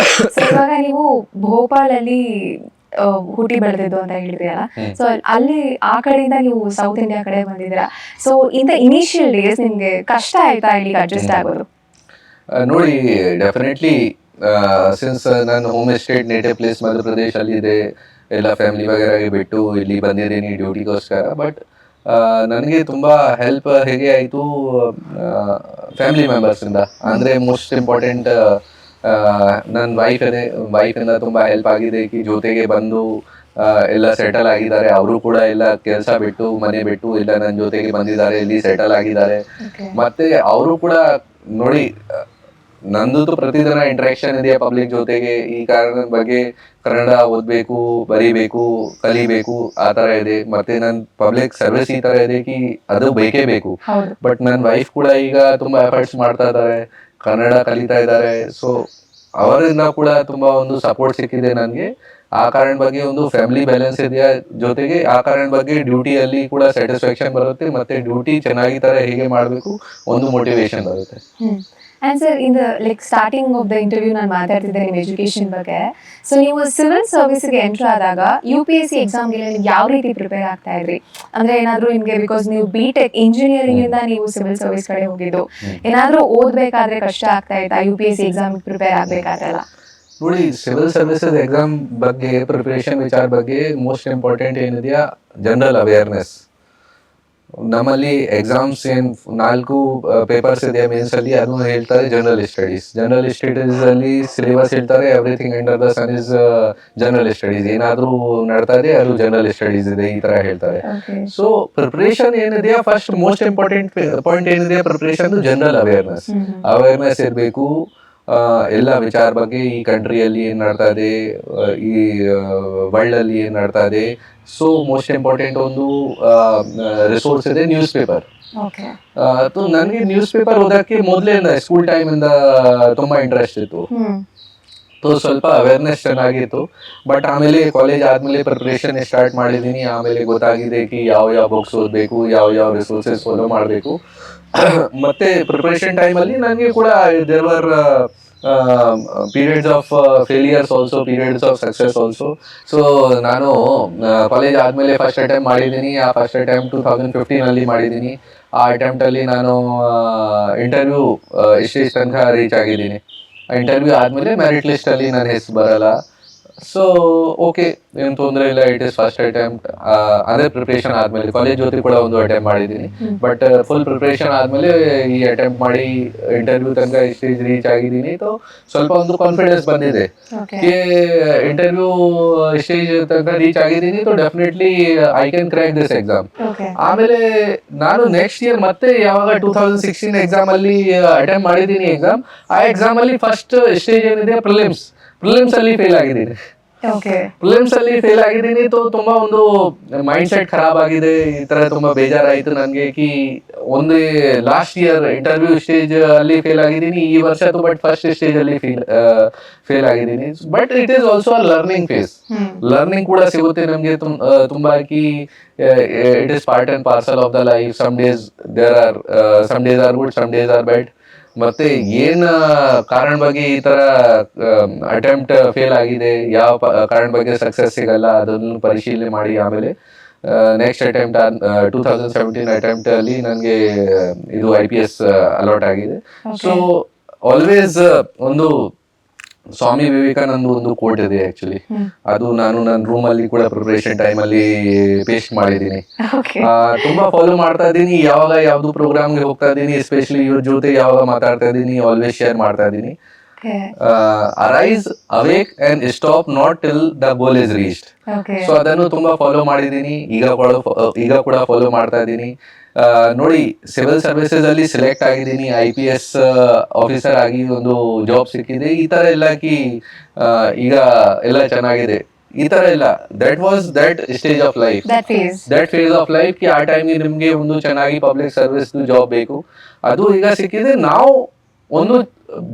ಸೊ ಇವಾಗ ನೀವು ಭೋಪಾಲಲ್ಲಿ ಹುಟ್ಟಿ ಬೆಳೆದಿದ್ದು ಅಂತ ಹೇಳಿದ್ರಲ್ಲ, ಸೊ ಅಲ್ಲಿ ಆ ಕಡೆಯಿಂದ ನೀವು ಸೌತ್ ಇಂಡಿಯಾ ಕಡೆ ಬಂದಿದ್ದೀರಾ. So in the initial days ನಿಮ್ಗೆ ಕಷ್ಟ ಆಯ್ತಾ ಇಲ್ಲಿಗೆ ಅಡ್ಜಸ್ಟ್ ಆಗೋದು?
ನೋಡಿ, ಡೆಫಿನೆಟ್ಲಿ ಸಿನ್ಸ್ ನನ್ನ home estate native place Madhya Pradesh ಅಲ್ಲಿ ಇದೆ, ಎಲ್ಲ ಫ್ಯಾಮಿಲಿ ವಗೇರಾಗೆ ಬಿಟ್ಟು ಇಲ್ಲಿ ಬಂದಿದ್ದೀನಿ ಡ್ಯೂಟಿಗೋಸ್ಕರ. ಬಟ್ ನನಗೆ ತುಂಬಾ ಹೆಲ್ಪ್ ಹೇಗೆ ಆಯಿತು, ಫ್ಯಾಮಿಲಿ ಮೆಂಬರ್ಸ್ ಇಂದ. ಅಂದ್ರೆ ಮೋಸ್ಟ್ ಇಂಪಾರ್ಟೆಂಟ್ ನನ್ನ ವೈಫಿಂದ ತುಂಬಾ ಹೆಲ್ಪ್ ಆಗಿದೆ ಕಿ ಜೊತೆಗೆ ಬಂದು ಎಲ್ಲ ಸೆಟಲ್ ಆಗಿದ್ದಾರೆ. ಅವರು ಕೂಡ ಎಲ್ಲ ಕೆಲಸ ಬಿಟ್ಟು, ಮನೆ ಬಿಟ್ಟು ಎಲ್ಲ ನನ್ನ ಜೊತೆಗೆ ಬಂದಿದ್ದಾರೆ, ಇಲ್ಲಿ ಸೆಟಲ್ ಆಗಿದ್ದಾರೆ. ಮತ್ತೆ ಅವರು ಕೂಡ ನೋಡಿ, ನಂದು ಪ್ರತಿದಿನ ಇಂಟ್ರಾಕ್ಷನ್ ಇದೆಯಾ ಪಬ್ಲಿಕ್ ಜೊತೆಗೆ. ಈ ಕಾರಣದ ಬಗ್ಗೆ ಕನ್ನಡ ಓದ್ಬೇಕು, ಬರೀಬೇಕು, ಕಲಿಬೇಕು, ಆ ತರ ಇದೆ. ಮತ್ತೆ ನನ್ ಪಬ್ಲಿಕ್ ಸರ್ವಿಸ್ ಈ ತರ ಇದೆ ಕಿ ಅದು ಬೇಕೇ ಬೇಕು. ಬಟ್ ನನ್ನ ವೈಫ್ ಕೂಡ ಈಗ ತುಂಬಾ ಎಫರ್ಟ್ಸ್ ಮಾಡ್ತಾ ಇದ್ದಾರೆ, ಕನ್ನಡ ಕಲಿತಾ ಇದ್ದಾರೆ. ಸೊ ಅವರಿಂದ ಕೂಡ ತುಂಬಾ ಒಂದು ಸಪೋರ್ಟ್ ಸಿಕ್ಕಿದೆ ನನಗೆ. ಆ ಕಾರಣ ಬಗ್ಗೆ ಒಂದು ಫ್ಯಾಮಿಲಿ ಬ್ಯಾಲೆನ್ಸ್ ಇದೆಯಾ, ಜೊತೆಗೆ ಆ ಕಾರಣ ಬಗ್ಗೆ ಡ್ಯೂಟಿಯಲ್ಲಿ ಕೂಡ ಸ್ಯಾಟಿಸ್ಫ್ಯಾಕ್ಷನ್ ಬರುತ್ತೆ, ಮತ್ತೆ ಡ್ಯೂಟಿ ಚೆನ್ನಾಗಿ ತರ ಹೇಗೆ ಮಾಡಬೇಕು ಒಂದು ಮೋಟಿವೇಶನ್ ಬರುತ್ತೆ.
And sir in the like starting of the interview ನಾನು ಮಾತಾಡ್ತಿದ್ದೆ ನಿಮ್ಮ ಎಜುಕೇಷನ್ ಬಗ್ಗೆ. ಸೊ ನೀವು ಸಿವಿಲ್ ಸರ್ವಿಸ್ಗೆ ಎಂಟ್ರ್ ಆದಾಗ UPSC ಎಕ್ಸಾಮ್ಗೆ ನೀವು ಯಾವ ರೀತಿ ಪ್ರಿಪೇರ್ ಆಗ್ತಾ ಇದ್ರಿ? ಅಂದರೆ ಏನಾದರೂ ನಿಮಗೆ, ಬಿಕಾಸ್ ನೀವು BTech ಇಂಜಿನಿಯರಿಂಗಿಂದ ನೀವು ಸಿವಿಲ್ ಸರ್ವಿಸ್ ಕಡೆ ಹೋಗಿದ್ದು, ಏನಾದರೂ ಓದಬೇಕಾದ್ರೆ ಕಷ್ಟ ಆಗ್ತಾ ಇತ್ತಾ UPSC ಎಕ್ಸಾಮ್ ಪ್ರಿಪೇರ್ ಆಗಬೇಕಾದ್ರೆಲ್ಲ?
ನೋಡಿ, ಸಿವಿಲ್ ಸರ್ವಿಸಸ್ ಎಕ್ಸಾಮ್ ಬಗ್ಗೆ ಪ್ರಿಪರೇಷನ್ ವಿಚಾರ ಬಗ್ಗೆ ಮೋಸ್ಟ್ ಇಂಪಾರ್ಟೆಂಟ್ ಏನಿದೆಯಾ, ಜನರಲ್ ಅವೇರ್ನೆಸ್. ನಮ್ಮಲ್ಲಿ ಎಕ್ಸಾಮ್ಸ್ ಏನ್ 4 ಪೇಪರ್ಸ್ ಇದೆ ಮೇನ್ಸ್ ಅಲ್ಲಿ, ಅದು ಹೇಳ್ತಾರೆ ಜನರಲ್ ಸ್ಟಡೀಸ್. ಜನರಲ್ ಸ್ಟಡೀಸ್ ಅಲ್ಲಿ ಸಿಲೆಬಸ್ ಹೇಳ್ತಾರೆ, everything under the sun is general studies. ಏನಾದ್ರೂ ನಡ್ತಾ ಇದೆ ಅದು ಜನರಲ್ ಸ್ಟಡೀಸ್ ಇದೆ, ಈ ತರ ಹೇಳ್ತಾರೆ. ಸೊ ಪ್ರಿಪರೇಷನ್ ಏನಿದೆಯಾ, ಫಸ್ಟ್ ಮೋಸ್ಟ್ ಇಂಪಾರ್ಟೆಂಟ್ ಪಾಯಿಂಟ್ ಏನಿದೆಯಾ ಪ್ರಿಪರೇಷನ್, ಜನರಲ್ ಅವೇರ್ನೆಸ್. ಅವೇರ್ನೆಸ್ ಇರಬೇಕು ಎಲ್ಲ ವಿಚಾರ ಬಗ್ಗೆ, ಈ ಕಂಟ್ರಿಯಲ್ಲಿ ಏನ್ ನಡ್ತಾ ಇದೆ, ಈ ವರ್ಲ್ಡ್ ಅಲ್ಲಿ ಏನ್ ನಡ್ತಾ ಇದೆ. ಸೊ ಮೋಸ್ಟ್ ಇಂಪಾರ್ಟೆಂಟ್ ಒಂದು ರಿಸೋರ್ಸ್ ಇದೆ ನ್ಯೂಸ್ ಪೇಪರ್. ನನಗೆ ನ್ಯೂಸ್ ಪೇಪರ್ ಓದಕ್ಕೆ ಮೊದಲಿಂದ ಸ್ಕೂಲ್ ಟೈಮ್ ಇಂದ ತುಂಬಾ ಇಂಟ್ರೆಸ್ಟ್ ಇತ್ತು. ಸ್ವಲ್ಪ ಅವೇರ್ನೆಸ್ ಚೆನ್ನಾಗಿತ್ತು. ಬಟ್ ಆಮೇಲೆ ಕಾಲೇಜ್ ಆದ್ಮೇಲೆ ಪ್ರಿಪರೇಷನ್ ಸ್ಟಾರ್ಟ್ ಮಾಡಿದೀನಿ. ಆಮೇಲೆ ಗೊತ್ತಾಗಿದೆ ಕಿ ಯಾವ ಬುಕ್ಸ್ ಓದಬೇಕು, ಯಾವ ರಿಸೋರ್ಸಸ್ ಫಾಲೋ ಮಾಡಬೇಕು. ಮತ್ತೆ ಪ್ರಿಪರೇಷನ್ ಟೈಮ್ ಅಲ್ಲಿ ನನಗೆ ಕೂಡ there were periods of failures also, periods of success also. So ನಾನು ಕಾಲೇಜ್ ಆದ್ಮೇಲೆ ಫಸ್ಟ್ ಅಟೆಂಪ್ಟ್ ಮಾಡಿದ್ದೀನಿ. ಆ ಫಸ್ಟ್ ಅಟೆಂಪ್ಟ್ 2015 ಅಲ್ಲಿ ಮಾಡಿದ್ದೀನಿ. ಆ ಅಟೆಂಪ್ಟ್ ಅಲ್ಲಿ ನಾನು ಇಂಟರ್ವ್ಯೂ ಸ್ಟೇಜ್ ತನಕ ರೀಚ್ ಆಗಿದ್ದೀನಿ. ಇಂಟರ್ವ್ಯೂ ಆದ್ಮೇಲೆ ಮೆರಿಟ್ ಲಿಸ್ಟ್ ಅಲ್ಲಿ ನನ್ನ ಹೆಸರು ಬರಲ್ಲ. ಸೊ ಓಕೆ, ಏನು ತೊಂದರೆ ಇಲ್ಲ, ಇಟ್ ಇಸ್ ಫಸ್ಟ್ ಅಟೆಂಪ್ಟ್. ಅದೇ ಪ್ರಿಪರೇಷನ್ ಆದ್ಮೇಲೆ ಕಾಲೇಜ್ ಜೊತೆ ಕೂಡ ಒಂದು ಅಟೆಂಪ್ಟ್ ಮಾಡಿದ್ದೀನಿ. ಬಟ್ ಫುಲ್ ಪ್ರಿಪರೇಷನ್ ಆದ್ಮೇಲೆ ಈ ಅಟೆಂಪ್ಟ್ ಮಾಡಿ ಇಂಟರ್ವ್ಯೂ ತನಕ ಸ್ಟೇಜ್ ರೀಚ್ ಆಗಿದ್ದೀನಿ. ಸ್ವಲ್ಪ ಒಂದು ಕಾನ್ಫಿಡೆನ್ಸ್ ಬಂದಿದೆ ಇಂಟರ್ವ್ಯೂ ಸ್ಟೇಜ್ ತನಕ ರೀಚ್ ಆಗಿದ್ದೀನಿ. Definitely I can crack this exam. ಆಮೇಲೆ ನಾನು ನೆಕ್ಸ್ಟ್ ಇಯರ್ ಮತ್ತೆ ಯಾವಾಗ 2016 ಎಕ್ಸಾಮ್ ಅಲ್ಲಿ ಅಟೆಂಪ್ಟ್ ಮಾಡಿದ್ದೀನಿ ಎಕ್ಸಾಮ್, ಆ ಎಕ್ಸಾಮ್ ಅಲ್ಲಿ ಫಸ್ಟ್ ಸ್ಟೇಜ್ ಏನಿದೆ ಪ್ರಿಲಿಮ್ಸ್ ಅಲ್ಲಿ ಫೇಲ್ ಆಗಿದ್ದೀನಿ. ಪ್ರಿಲಿಮ್ಸ್ ಅಲ್ಲಿ ಫೇಲ್ ಆಗಿದ್ದೀನಿ. ತುಂಬಾ ಒಂದು ಮೈಂಡ್ ಸೆಟ್ ಖರಾಬ್ ಆಗಿದೆ. ಈ ತರ ತುಂಬಾ ಬೇಜಾರಾಯ್ತು ನನಗೆ ಕಿ ಒಂದೇ ಲಾಸ್ಟ್ ಇಯರ್ ಇಂಟರ್ವ್ಯೂ ಸ್ಟೇಜ್ ಅಲ್ಲಿ ಫೇಲ್ ಆಗಿದ್ದೀನಿ, ಈ ವರ್ಷ ಬಟ್ ಫಸ್ಟ್ ಸ್ಟೇಜ್ ಅಲ್ಲಿ ಫೇಲ್ ಆಗಿದ್ದೀನಿ. But it is also learning phase. Learning ಕೂಡ ಸಿಗುತ್ತೆ ನಮ್ಗೆ ತುಂಬಾ ಕಿ it is part and parcel of the life. Some days are good, some days are bad. ಮತ್ತೆ ಏನ್ ಕಾರಣ ಬಗ್ಗೆ ಈ ತರ ಅಟೆಂಪ್ಟ್ ಫೇಲ್ ಆಗಿದೆ, ಯಾವ ಕಾರಣ ಬಗ್ಗೆ ಸಕ್ಸಸ್ ಸಿಗಲ್ಲ, ಅದನ್ನು ಪರಿಶೀಲನೆ ಮಾಡಿ ಆಮೇಲೆ ನೆಕ್ಸ್ಟ್ ಅಟೆಂಪ್ಟ್ 2017 ಅಟೆಂಪ್ಟ್ ಅಲ್ಲಿ ನನಗೆ ಇದು IPS ಅಲಾಟ್ ಆಗಿದೆ. ಸೊ ಆಲ್ವೇಸ್ ಒಂದು ಸ್ವಾಮಿ ವಿವೇಕಾನಂದ ಒಂದು ಕೋಟ್ ಇದೆ ಆಕ್ಚುಲಿ, ಅದು ನಾನು ನನ್ನ ರೂಮ್ ಅಲ್ಲಿ ಕೂಡ ಪ್ರಿಪರೇಷನ್ ಟೈಮ್ ಅಲ್ಲಿ ಪೇಸ್ಟ್ ಮಾಡಿದ್ದೀನಿ. ತುಂಬಾ ಫಾಲೋ ಮಾಡ್ತಾ ಇದ್ದೀನಿ. ಯಾವಾಗ ಯಾವ್ದು ಪ್ರೋಗ್ರಾಮ್ಗೆ ಹೋಗ್ತಾ ಇದ್ದೀನಿ, ಎಸ್ಪೆಷಲಿ ಇವ್ರ ಜೊತೆ ಯಾವಾಗ ಮಾತಾಡ್ತಾ ಇದ್ದೀನಿ, ಆಲ್ವೇಸ್ ಶೇರ್ ಮಾಡ್ತಾ ಇದ್ದೀನಿ. Arise, awake and stop not till the goal is reached. So ಅದನ್ನು ತುಂಬಾ ಫಾಲೋ ಮಾಡಿದ್ದೀನಿ, ಈಗ ಕೂಡ ಫಾಲೋ ಮಾಡ್ತಾ ಇದ್ದೀನಿ. ನೋಡಿ, ಸಿವಿಲ್ ಸರ್ವಿಸಸ್ ಅಲ್ಲಿ ಸೆಲೆಕ್ಟ್ ಆಗಿದ್ದೀನಿ, IPS ಆಫೀಸರ್ ಆಗಿ ಒಂದು ಜಾಬ್ ಸಿಕ್ಕಿದೆ. ಈ ತರ ಎಲ್ಲ ಈಗ ಎಲ್ಲ ಚೆನ್ನಾಗಿದೆ. ಈ ತರ ಇಲ್ಲ, that was that stage of life, that face of life ಆ ಟೈಮ್ಗೆ ನಿಮ್ಗೆ ಒಂದು ಚೆನ್ನಾಗಿ ಪಬ್ಲಿಕ್ ಸರ್ವಿಸ್ ಜಾಬ್ ಬೇಕು. ಅದು ಈಗ ಸಿಕ್ಕಿದೆ. ನಾವು ಒಂದು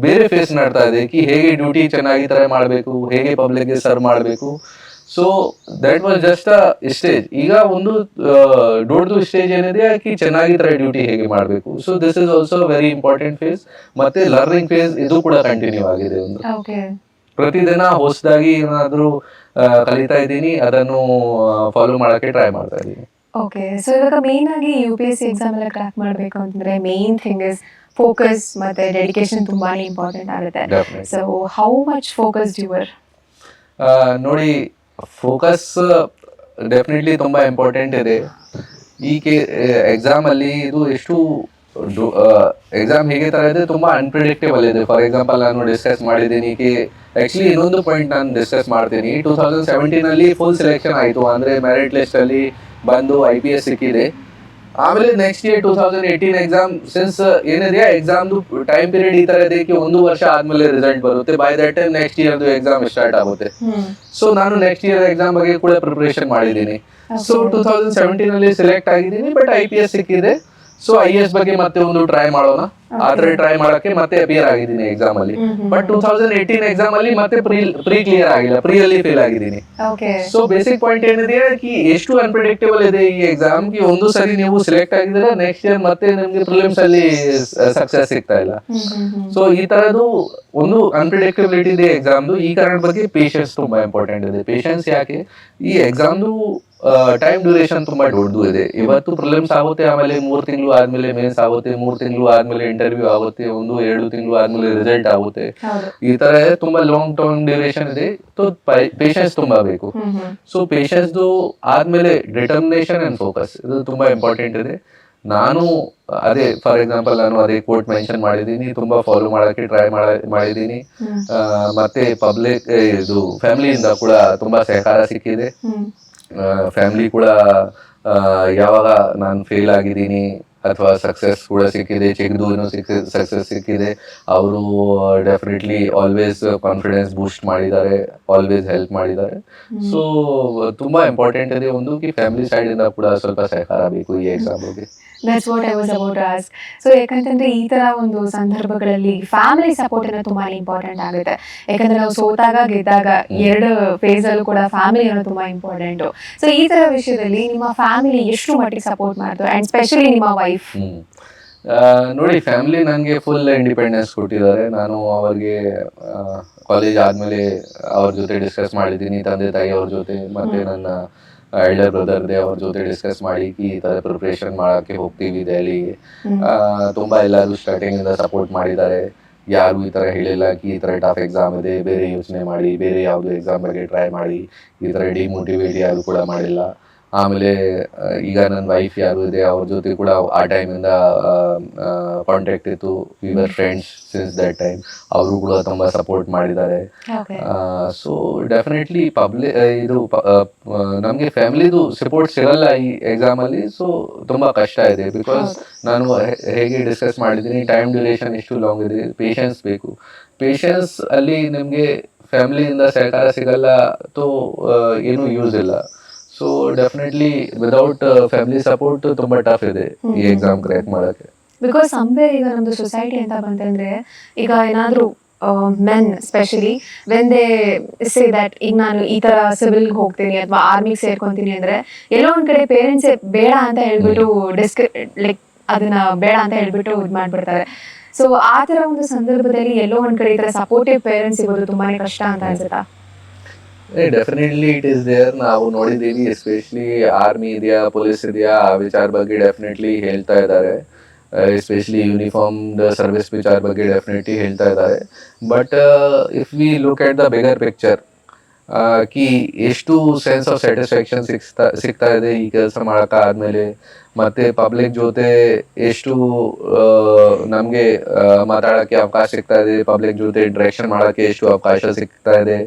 ಬೇರೆ ಫೇಸ್ ನಡ್ತಾ ಇದೆ ಕಿ ಹೇಗೆ ಡ್ಯೂಟಿ ಚೆನ್ನಾಗಿ ತರ ಮಾಡಬೇಕು, ಹೇಗೆ ಪಬ್ಲಿಕ್ಗೆ ಸರ್ವ್ ಮಾಡಬೇಕು. So that was just a stage. ಈಗ ಒಂದು ದೊಡ್ಡದು ಸ್ಟೇಜ್ ಏನಿದೆ ಕಿ ಚೆನ್ನಾಗಿ ತರ ಡ್ಯೂಟಿ ಹೇಗೆ ಮಾಡಬೇಕು. So this is also very important face. ಮತ್ತೆ ಲರ್ನಿಂಗ್ ಫೇಸ್ ಇದು ಕೂಡ ಕಂಟಿನ್ಯೂ ಆಗಿದೆ. ಒಂದು ಪ್ರತಿದಿನ ಹೊಸದಾಗಿ ಏನಾದ್ರೂ ಕಲಿತಾ ಇದ್ದೀನಿ, ಅದನ್ನು ಫಾಲೋ ಮಾಡಕ್ಕೆ ಟ್ರೈ ಮಾಡ್ತಾ ಇದ್ದೀನಿ.
ಓಕೆ, ಸೊ ಇವಾಗ ಮೇನ್ ಆಗಿ UPSC ಎಕ್ಸಾಮ್ ಎಲ್ಲ ಕ್ರ್ಯಾಕ್ ಮಾಡಬೇಕು ಅಂತಂದ್ರೆ ಮೇನ್ ಥಿಂಗ್ ಇಸ್ ಫೋಕಸ್ ಮತ್ತೆ ಡೆಡಿಕೇಶನ್ ತುಂಬಾನೇ ಇಂಪಾರ್ಟೆಂಟ್ ಆಗುತ್ತೆ. So how much focus your?
ನೋಡಿ, ಫೋಕಸ್ ಡೆಫಿನೆಟ್ಲಿ ತುಂಬಾ ಇಂಪಾರ್ಟೆಂಟ್ ಇದೆ. ಈ ಎಕ್ಸಾಮ್ ಅಲ್ಲಿ ಇದು ಎಷ್ಟು ಎಕ್ಸಾಮ್ ಹೇಗೆ ತರ ಇದೆ, ತುಂಬಾ ಅನ್ಪ್ರಿಡಿಕ್ಟೇಬಲ್ ಇದೆ. ಫಾರ್ ಎಕ್ಸಾಂಪಲ್, ನಾನು ಡಿಸ್ಕಸ್ ಮಾಡಿದ್ದೀನಿ ಆಕ್ಚುಲಿ ಇನ್ನೊಂದು ಪಾಯಿಂಟ್ ನಾನು ಡಿಸ್ಕಸ್ ಮಾಡ್ತೀನಿ. 2017 ಅಲ್ಲಿ ಫುಲ್ ಸೆಲೆಕ್ಷನ್ ಆಯ್ತು, ಅಂದ್ರೆ ಮೆರಿಟ್ ಲಿಸ್ಟ್ ಅಲ್ಲಿ ಬಂದು IPS ಸಿಕ್ಕಿದೆ. ಆಮೇಲೆ ನೆಕ್ಸ್ಟ್ ಇಯರ್ 2018 ಎಕ್ಸಾಮ್, ಸಿನ್ಸ್ ಏನಿದೆ ಎಕ್ಸಾಮ್ದು ಟೈಮ್ ಪೀರಿಯಡ್ ಈ ತರ ಇದೆ ಒಂದು ವರ್ಷ ಆದ್ಮೇಲೆ ರಿಸಲ್ಟ್ ಬರುತ್ತೆ. ಬೈ ದಟ್ ಟೈಮ್ ನೆಕ್ಸ್ಟ್ ಇಯರ್ದು ಎಕ್ಸಾಮ್ ಸ್ಟಾರ್ಟ್ ಆಗುತ್ತೆ. ಸೊ ನಾನು ನೆಕ್ಸ್ಟ್ ಇಯರ್ ಎಕ್ಸಾಮ್ ಬಗ್ಗೆ ಕೂಡ ಪ್ರಿಪರೇಷನ್ ಮಾಡಿದ್ದೀನಿ. ಸೊ 2017 ಅಲ್ಲಿ ಸೆಲೆಕ್ಟ್ ಆಗಿದ್ದೀನಿ, ಬಟ್ IPS ಸಿಕ್ಕಿದೆ. ಸೊ IAS ಬಗ್ಗೆ ಮತ್ತೆ ಒಂದು ಟ್ರೈ ಮಾಡೋಣ. ಆ ತರ ಟ್ರೈ ಮಾಡಕ್ಕೆ ಮತ್ತೆ ಅಪಿಯರ್ ಆಗಿದ್ದೀನಿ ಎಕ್ಸಾಮ್ ಅಲ್ಲಿ. ಬಟ್ 2018 ಎಕ್ಸಾಮ್ ಅಲ್ಲಿ ಮತ್ತೆ ಪ್ರೀ ಕ್ಲಿಯರ್ ಆಗಿಲ್ಲ, ಪ್ರೀ ಅಲ್ಲಿ ಫೇಲ್ ಆಗಿದ್ದೀನಿ.
ಓಕೆ.
ಸೊ ಬೇಸಿಕ್ ಪಾಯಿಂಟ್ ಏನಿದೆ ಕಿ ಎಷ್ಟು ಅನ್ಪ್ರಿಡಿಕ್ಟೇಬಲ್ ಇದೆ ಈ ಎಕ್ಸಾಮ್ ಕಿ ಒಂದು ಸರಿ ನೀವು ಸಿಲೆಕ್ಟ್ ಆಗಿದ್ರೆ ನೆಕ್ಸ್ಟ್ ಇಯರ್ ಮತ್ತೆ ನಿಮ್ಗೆ ಪ್ರಿಲಿಮ್ಸ್ ಅಲ್ಲಿ ಸಕ್ಸಸ್ ಸಿಗ್ತಾ ಇಲ್ಲ. ಸೊ ಈ ತರದ್ದು ಒಂದು ಅನ್ಪ್ರಿಡಿಕ್ಟಬಿಲಿಟಿ ಇದೆ ಎಕ್ಸಾಮ್ದು. ಈ ಕಾರಣ ಬಗ್ಗೆ ಪೇಷನ್ಸ್ ತುಂಬಾ ಇಂಪಾರ್ಟೆಂಟ್ ಇದೆ. ಪೇಷನ್ಸ್ ಯಾಕೆ, ಈ ಎಕ್ಸಾಮ್ದು ಟೈಮ್ ಡ್ಯೂರೇಷನ್ ತುಂಬಾ ದೊಡ್ಡದು ಇದೆ. ಇವತ್ತು ಪ್ರಿಲಿಮ್ಸ್ ಆಗುತ್ತೆ, ಆಮೇಲೆ 3 ತಿಂಗಳು ಆದ್ಮೇಲೆ ಮೇನ್ಸ್ ಆಗುತ್ತೆ, 3 ತಿಂಗಳು ಆದ್ಮೇಲೆ ಇಂಟರ್ವ್ಯೂ ಆಗುತ್ತೆ, 1-2 ತಿಂಗಳು ಆದ್ಮೇಲೆ ರಿಸಲ್ಟ್ ಆಗುತ್ತೆ. ಈ ತರ ತುಂಬಾ ಲಾಂಗ್ ಟರ್ಮ್ ಡ್ಯೂರೇಷನ್ ಇದೆ. ಪೇಷನ್ಸ್ ತುಂಬಾ ಬೇಕು. ಸೊ ಪೇಷನ್ಸ್ ಆದ್ಮೇಲೆ ಡಿಟರ್ಮಿನೇಷನ್ ಅಂಡ್ ಫೋಕಸ್ ಇದು ತುಂಬಾ ಇಂಪಾರ್ಟೆಂಟ್ ಇದೆ. ನಾನು ಅದೇ ಫಾರ್ ಎಕ್ಸಾಂಪಲ್ ನಾನು ಅದೇ ಕೋಟ್ ಮೆನ್ಷನ್ ಮಾಡಿದ್ದೀನಿ, ತುಂಬಾ ಫಾಲೋ ಮಾಡಕ್ಕೆ ಟ್ರೈ ಮಾಡಿದ್ದೀನಿ. ಮತ್ತೆ ಪಬ್ಲಿಕ್ ಇದು ಫ್ಯಾಮಿಲಿಯಿಂದ ಕೂಡ ತುಂಬಾ ಸಹಕಾರ ಸಿಕ್ಕಿದೆ. ಫ್ಯಾಮಿಲಿ ಕೂಡ ಯಾವಾಗ ನಾನು ಫೇಲ್ ಆಗಿದ್ದೀನಿ ಅಥವಾ ಸಕ್ಸಸ್ ಕೂಡ ಸಿಕ್ಕಿದೆ, ಚಿಕ್ಕದು ಸಕ್ಸಸ್ ಸಿಕ್ಕಿದೆ, ಅವರು ಡೆಫಿನೆಟ್ಲಿ ಆಲ್ವೇಸ್ ಕಾನ್ಫಿಡೆನ್ಸ್ ಬೂಸ್ಟ್ ಮಾಡಿದ್ದಾರೆ, ಆಲ್ವೇಸ್ ಹೆಲ್ಪ್ ಮಾಡಿದ್ದಾರೆ. ಸೊ ತುಂಬಾ ಇಂಪಾರ್ಟೆಂಟ್ ಇದೆ ಒಂದು ಕಿ ಫ್ಯಾಮಿಲಿ ಸೈಡ್ ಇಂದ ಕೂಡ ಸ್ವಲ್ಪ ಸಹಕಾರ ಬೇಕು ಈ ಎಕ್ಸಾಮ್ ಬಗ್ಗೆ.
That's what I was about as. So ಯಾಕಂತಂದ್ರೆ ಈ ತರ ಒಂದು ಸಂದರ್ಭಗಳಲ್ಲಿ ಫ್ಯಾಮಿಲಿ ಸಪೋರ್ಟ್ ಅನ್ನೋದು ತುಂಬಾ ಇಂಪಾರ್ಟೆಂಟ್ ಆಗುತ್ತೆ. ಯಾಕಂದ್ರೆ ನಾವು ಸೋತಾಗ ಗೆದ್ದಾಗ ಎರಡು ಫೇಸ್ ಅಲ್ಲೂ ಕೂಡ ಫ್ಯಾಮಿಲಿ ಅನ್ನೋದು ತುಂಬಾ ಇಂಪಾರ್ಟೆಂಟ್. ಸೊ ಈ ತರ ವಿಷಯದಲ್ಲಿ ನಿಮ್ಮ ಫ್ಯಾಮಿಲಿ ಎಷ್ಟು ಮಟ್ಟಿಗೆ ಸಪೋರ್ಟ್ ಮಾಡ್ತಾರೆ, ಅಂಡ್ ಸ್ಪೆಷಲಿ ನಿಮ್ಮ ವೈಫ್?
ನೋಡಿ, ಫ್ಯಾಮಿಲಿ ನನಗೆ ಫುಲ್ ಇಂಡಿಪೆಂಡೆನ್ಸ್ ಕೊಟ್ಟಿದ್ದಾರೆ. ನಾನು ಅವ್ರಿಗೆ ಕಾಲೇಜ್ ಆದ್ಮೇಲೆ ಅವ್ರ ಜೊತೆ ಡಿಸ್ಕಸ್ ಮಾಡಿದ್ದೀನಿ, ತಂದೆ ತಾಯಿ ಅವ್ರ ಜೊತೆ, ಮತ್ತೆ ನನ್ನ ಎಲ್ಡರ್ ಬ್ರದರ್ ಇದೆ, ಅವ್ರ ಜೊತೆ ಡಿಸ್ಕಸ್ ಮಾಡಿ ಈ ತರ ಪ್ರಿಪರೇಷನ್ ಮಾಡಕ್ಕೆ ಹೋಗ್ತೀವಿ ದೆಹಲಿಗೆ. ತುಂಬಾ ಎಲ್ಲರೂ ಸ್ಟಾರ್ಟಿಂಗ್ ಇಂದ ಸಪೋರ್ಟ್ ಮಾಡಿದ್ದಾರೆ. ಯಾರು ಈ ತರ ಹೇಳಿಲ್ಲ ಕಿ ಈ ತರ ಟಫ್ ಎಕ್ಸಾಮ್ ಇದೆ, ಬೇರೆ ಯೋಚನೆ ಮಾಡಿ, ಬೇರೆ ಯಾವ್ದು ಎಕ್ಸಾಮ್ ಬಗ್ಗೆ ಟ್ರೈ ಮಾಡಿ, ಈ ತರ ಡಿಮೋಟಿವೇಟ್ ಯಾರು ಕೂಡ ಮಾಡಿಲ್ಲ. ಆಮೇಲೆ ಈಗ ನನ್ನ ವೈಫ್ ಯಾರು ಇದೆ ಅವ್ರ ಜೊತೆ ಕೂಡ ಆ ಟೈಮಿಂದ ಕಾಂಟ್ಯಾಕ್ಟ್ ಇತ್ತು. We were friends since that time. ಅವರು ಕೂಡ ತುಂಬಾ ಸಪೋರ್ಟ್ ಮಾಡಿದ್ದಾರೆ. ಸೊ ಡೆಫಿನೆಟ್ಲಿ ಇದು ನಮಗೆ ಫ್ಯಾಮಿಲಿದು ಸಪೋರ್ಟ್ ಸಿಗಲ್ಲ ಈ ಎಕ್ಸಾಮ್ ಅಲ್ಲಿ. ಸೊ ತುಂಬಾ ಕಷ್ಟ ಇದೆ. ಬಿಕಾಸ್ ನಾನು ಹೇಗೆ ಡಿಸ್ಕಸ್ ಮಾಡಿದ್ದೀನಿ, ಟೈಮ್ ಡ್ಯೂರೇಷನ್ ಎಷ್ಟು ಲಾಂಗ್ ಇದೆ, ಪೇಷನ್ಸ್ ಬೇಕು. ಪೇಷನ್ಸ್ ಅಲ್ಲಿ ನಿಮಗೆ ಫ್ಯಾಮಿಲಿಯಿಂದ ಸಹಕಾರ ಸಿಗಲ್ಲ, ತೋ ಏನೂ ಯೂಸ್ ಇಲ್ಲ. So definitely without family support ತುಂಬಾ ಟಫ್ ಇದೆ ಈ ಎಕ್ಸಾಮ್ ಕ್ರ್ಯಾಕ್ ಮಾಡಕ್ಕೆ.
ಬಿಕಾಸ್ ಸಮ್ವೇರ್ ಈಗ ನಮ್ದು ಸೊಸೈಟಿ ಅಂತ ಬಂತಂದ್ರೆ, ಈಗ ಏನಾದ್ರು men specially when they say that ಈಗ ನಾನು ಈ ತರ ಸಿವಿಲ್ ಹೋಗ್ತೀನಿ ಅಥವಾ ಆರ್ಮಿಗೆ ಸೇರ್ಕೊಂತೀನಿ ಅಂದ್ರೆ, ಎಲ್ಲೋ ಒಂದ್ ಕಡೆ ಪೇರೆಂಟ್ಸ್ ಬೇಡ ಅಂತ ಹೇಳ್ಬಿಟ್ಟು ಲೈಕ್ ಅದನ್ನ ಬೇಡ ಅಂತ ಹೇಳ್ಬಿಟ್ಟು ಇದು ಮಾಡ್ಬಿಡ್ತಾರೆ. ಸೊ ಆ ತರ ಒಂದು ಸಂದರ್ಭದಲ್ಲಿ ಎಲ್ಲೋ ಒಂದ್ ಕಡೆ ಈ ತರ ಸಪೋರ್ಟಿವ್ ಪೇರೆಂಟ್ಸ್ ಸಿಗೋದು ತುಂಬಾನೇ ಕಷ್ಟ ಅಂತ ಅನ್ಸುತ್ತಾ?
Definitely it is there. ನಾವು ನೋಡಿದ್ದೀವಿ, ಎಸ್ಪೆಷಲಿ ಆರ್ಮಿ ಇದೆಯಾ, ಪೊಲೀಸ್ ಇದೆಯಾ, ಆ ವಿಚಾರ ಬಗ್ಗೆ ಡೆಫಿನೆಟ್ಲಿ ಹೇಳ್ತಾ ಇದ್ದಾರೆ. ಎಸ್ಪೆಷಲಿ ಯೂನಿಫಾರ್ಮ್ ಸರ್ವಿಸ್ ವಿಚಾರ ಬಗ್ಗೆ ಡೆಫಿನೆಟ್ಲಿ ಹೇಳ್ತಾ ಇದ್ದಾರೆ. But if we look at the bigger picture, ಕಿ ಎಷ್ಟು ಸೆನ್ಸ್ ಆಫ್ ಸ್ಯಾಟಿಸ್ಫ್ಯಾಕ್ಷನ್ ಸಿಗ್ತಾ ಇದೆ ಈ ಕೆಲಸ ಮಾಡೋಕ್ಕಾದ್ಮೇಲೆ, ಮತ್ತೆ ಪಬ್ಲಿಕ್ ಜೊತೆ ಎಷ್ಟು ನಮಗೆ ಮಾತಾಡೋಕ್ಕೆ ಅವಕಾಶ ಸಿಗ್ತಾ ಇದೆ, ಪಬ್ಲಿಕ್ ಜೊತೆ ಇಂಟ್ರಾಕ್ಷನ್ ಮಾಡೋಕ್ಕೆ ಎಷ್ಟು ಅವಕಾಶ ಸಿಗ್ತಾ ಇದೆ,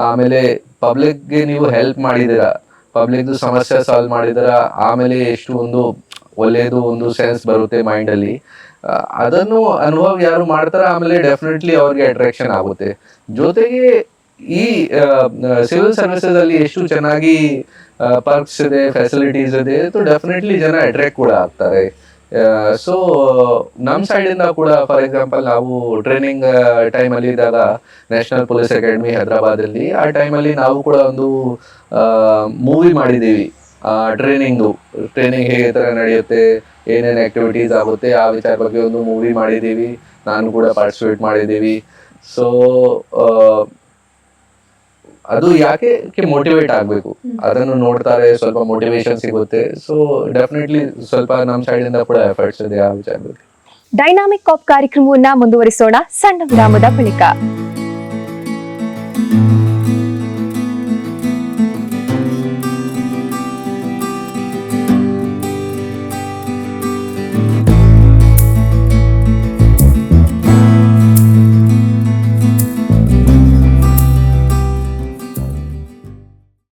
ಆಮೇಲೆ ಪಬ್ಲಿಕ್ಗೆ ನೀವು ಹೆಲ್ಪ್ ಮಾಡಿದ್ದೀರಾ, ಪಬ್ಲಿಕ್ದು ಸಮಸ್ಯೆ ಸಾಲ್ವ್ ಮಾಡಿದ್ದೀರಾ, ಆಮೇಲೆ ಎಷ್ಟು ಒಂದು ಒಳ್ಳೆಯದು ಒಂದು ಸೆನ್ಸ್ ಬರುತ್ತೆ ಮೈಂಡಲ್ಲಿ. ಅದನ್ನು ಅನುಭವ ಯಾರು ಮಾಡ್ತಾರೆ, ಆಮೇಲೆ ಡೆಫಿನೆಟ್ಲಿ ಅವ್ರಿಗೆ ಅಟ್ರಾಕ್ಷನ್ ಆಗುತ್ತೆ. ಜೊತೆಗೆ ಈ ಸಿವಿಲ್ ಸರ್ವಿಸಸ್ ಅಲ್ಲಿ ಎಷ್ಟು ಚೆನ್ನಾಗಿ ಪರ್ಕ್ಸ್ ಇದೆ, ಫೆಸಿಲಿಟೀಸ್ ಇದೆ, ಡೆಫಿನೆಟ್ಲಿ ಜನ ಅಟ್ರಾಕ್ಟ್ ಕೂಡ ಆಗ್ತಾರೆ. ಸೊ ನಮ್ಮ ಸೈಡಿಂದ ಕೂಡ ಫಾರ್ ಎಕ್ಸಾಂಪಲ್ ನಾವು ಟ್ರೈನಿಂಗ್ ಟೈಮಲ್ಲಿ ಇದ್ದಾಗ ನ್ಯಾಷನಲ್ ಪೊಲೀಸ್ ಅಕಾಡೆಮಿ ಹೈದರಾಬಾದಲ್ಲಿ, ಆ ಟೈಮಲ್ಲಿ ನಾವು ಕೂಡ ಒಂದು ಮೂವಿ ಮಾಡಿದ್ದೀವಿ. ಟ್ರೈನಿಂಗ್ ಹೇಗೆ ಥರ ನಡೆಯುತ್ತೆ, ಏನೇನು ಆ್ಯಕ್ಟಿವಿಟೀಸ್ ಆಗುತ್ತೆ, ಆ ವಿಚಾರ ಬಗ್ಗೆ ಒಂದು ಮೂವಿ ಮಾಡಿದ್ದೀವಿ. ನಾನು ಕೂಡ ಪಾರ್ಟಿಸಿಪೇಟ್ ಮಾಡಿದ್ದೀವಿ. ಸೊ ಅದು ಯಾಕೆ ಮೋಟಿವೇಟ್ ಆಗಬೇಕು, ಅದನ್ನು ನೋಡ್ತಾರೆ, ಸ್ವಲ್ಪ ಮೋಟಿವೇಶನ್ ಸಿಗುತ್ತೆ. ಸೊ ಡೆಫಿನೆಟ್ಲಿ ಸ್ವಲ್ಪ ನಮ್ಮ ಸೈಡಿಂದ ಕೂಡ ಎಫರ್ಟ್ಸ್ ಇದೆ ಆ ವಿಚಾರ ಬಗ್ಗೆ.
ಡೈನಾಮಿಕ್ ಕಾಪ್ ಕಾರ್ಯಕ್ರಮವನ್ನ ಮುಂದುವರಿಸೋಣ ಸಣ್ಣ ವಿರಾಮದ ಬಳಿಕ.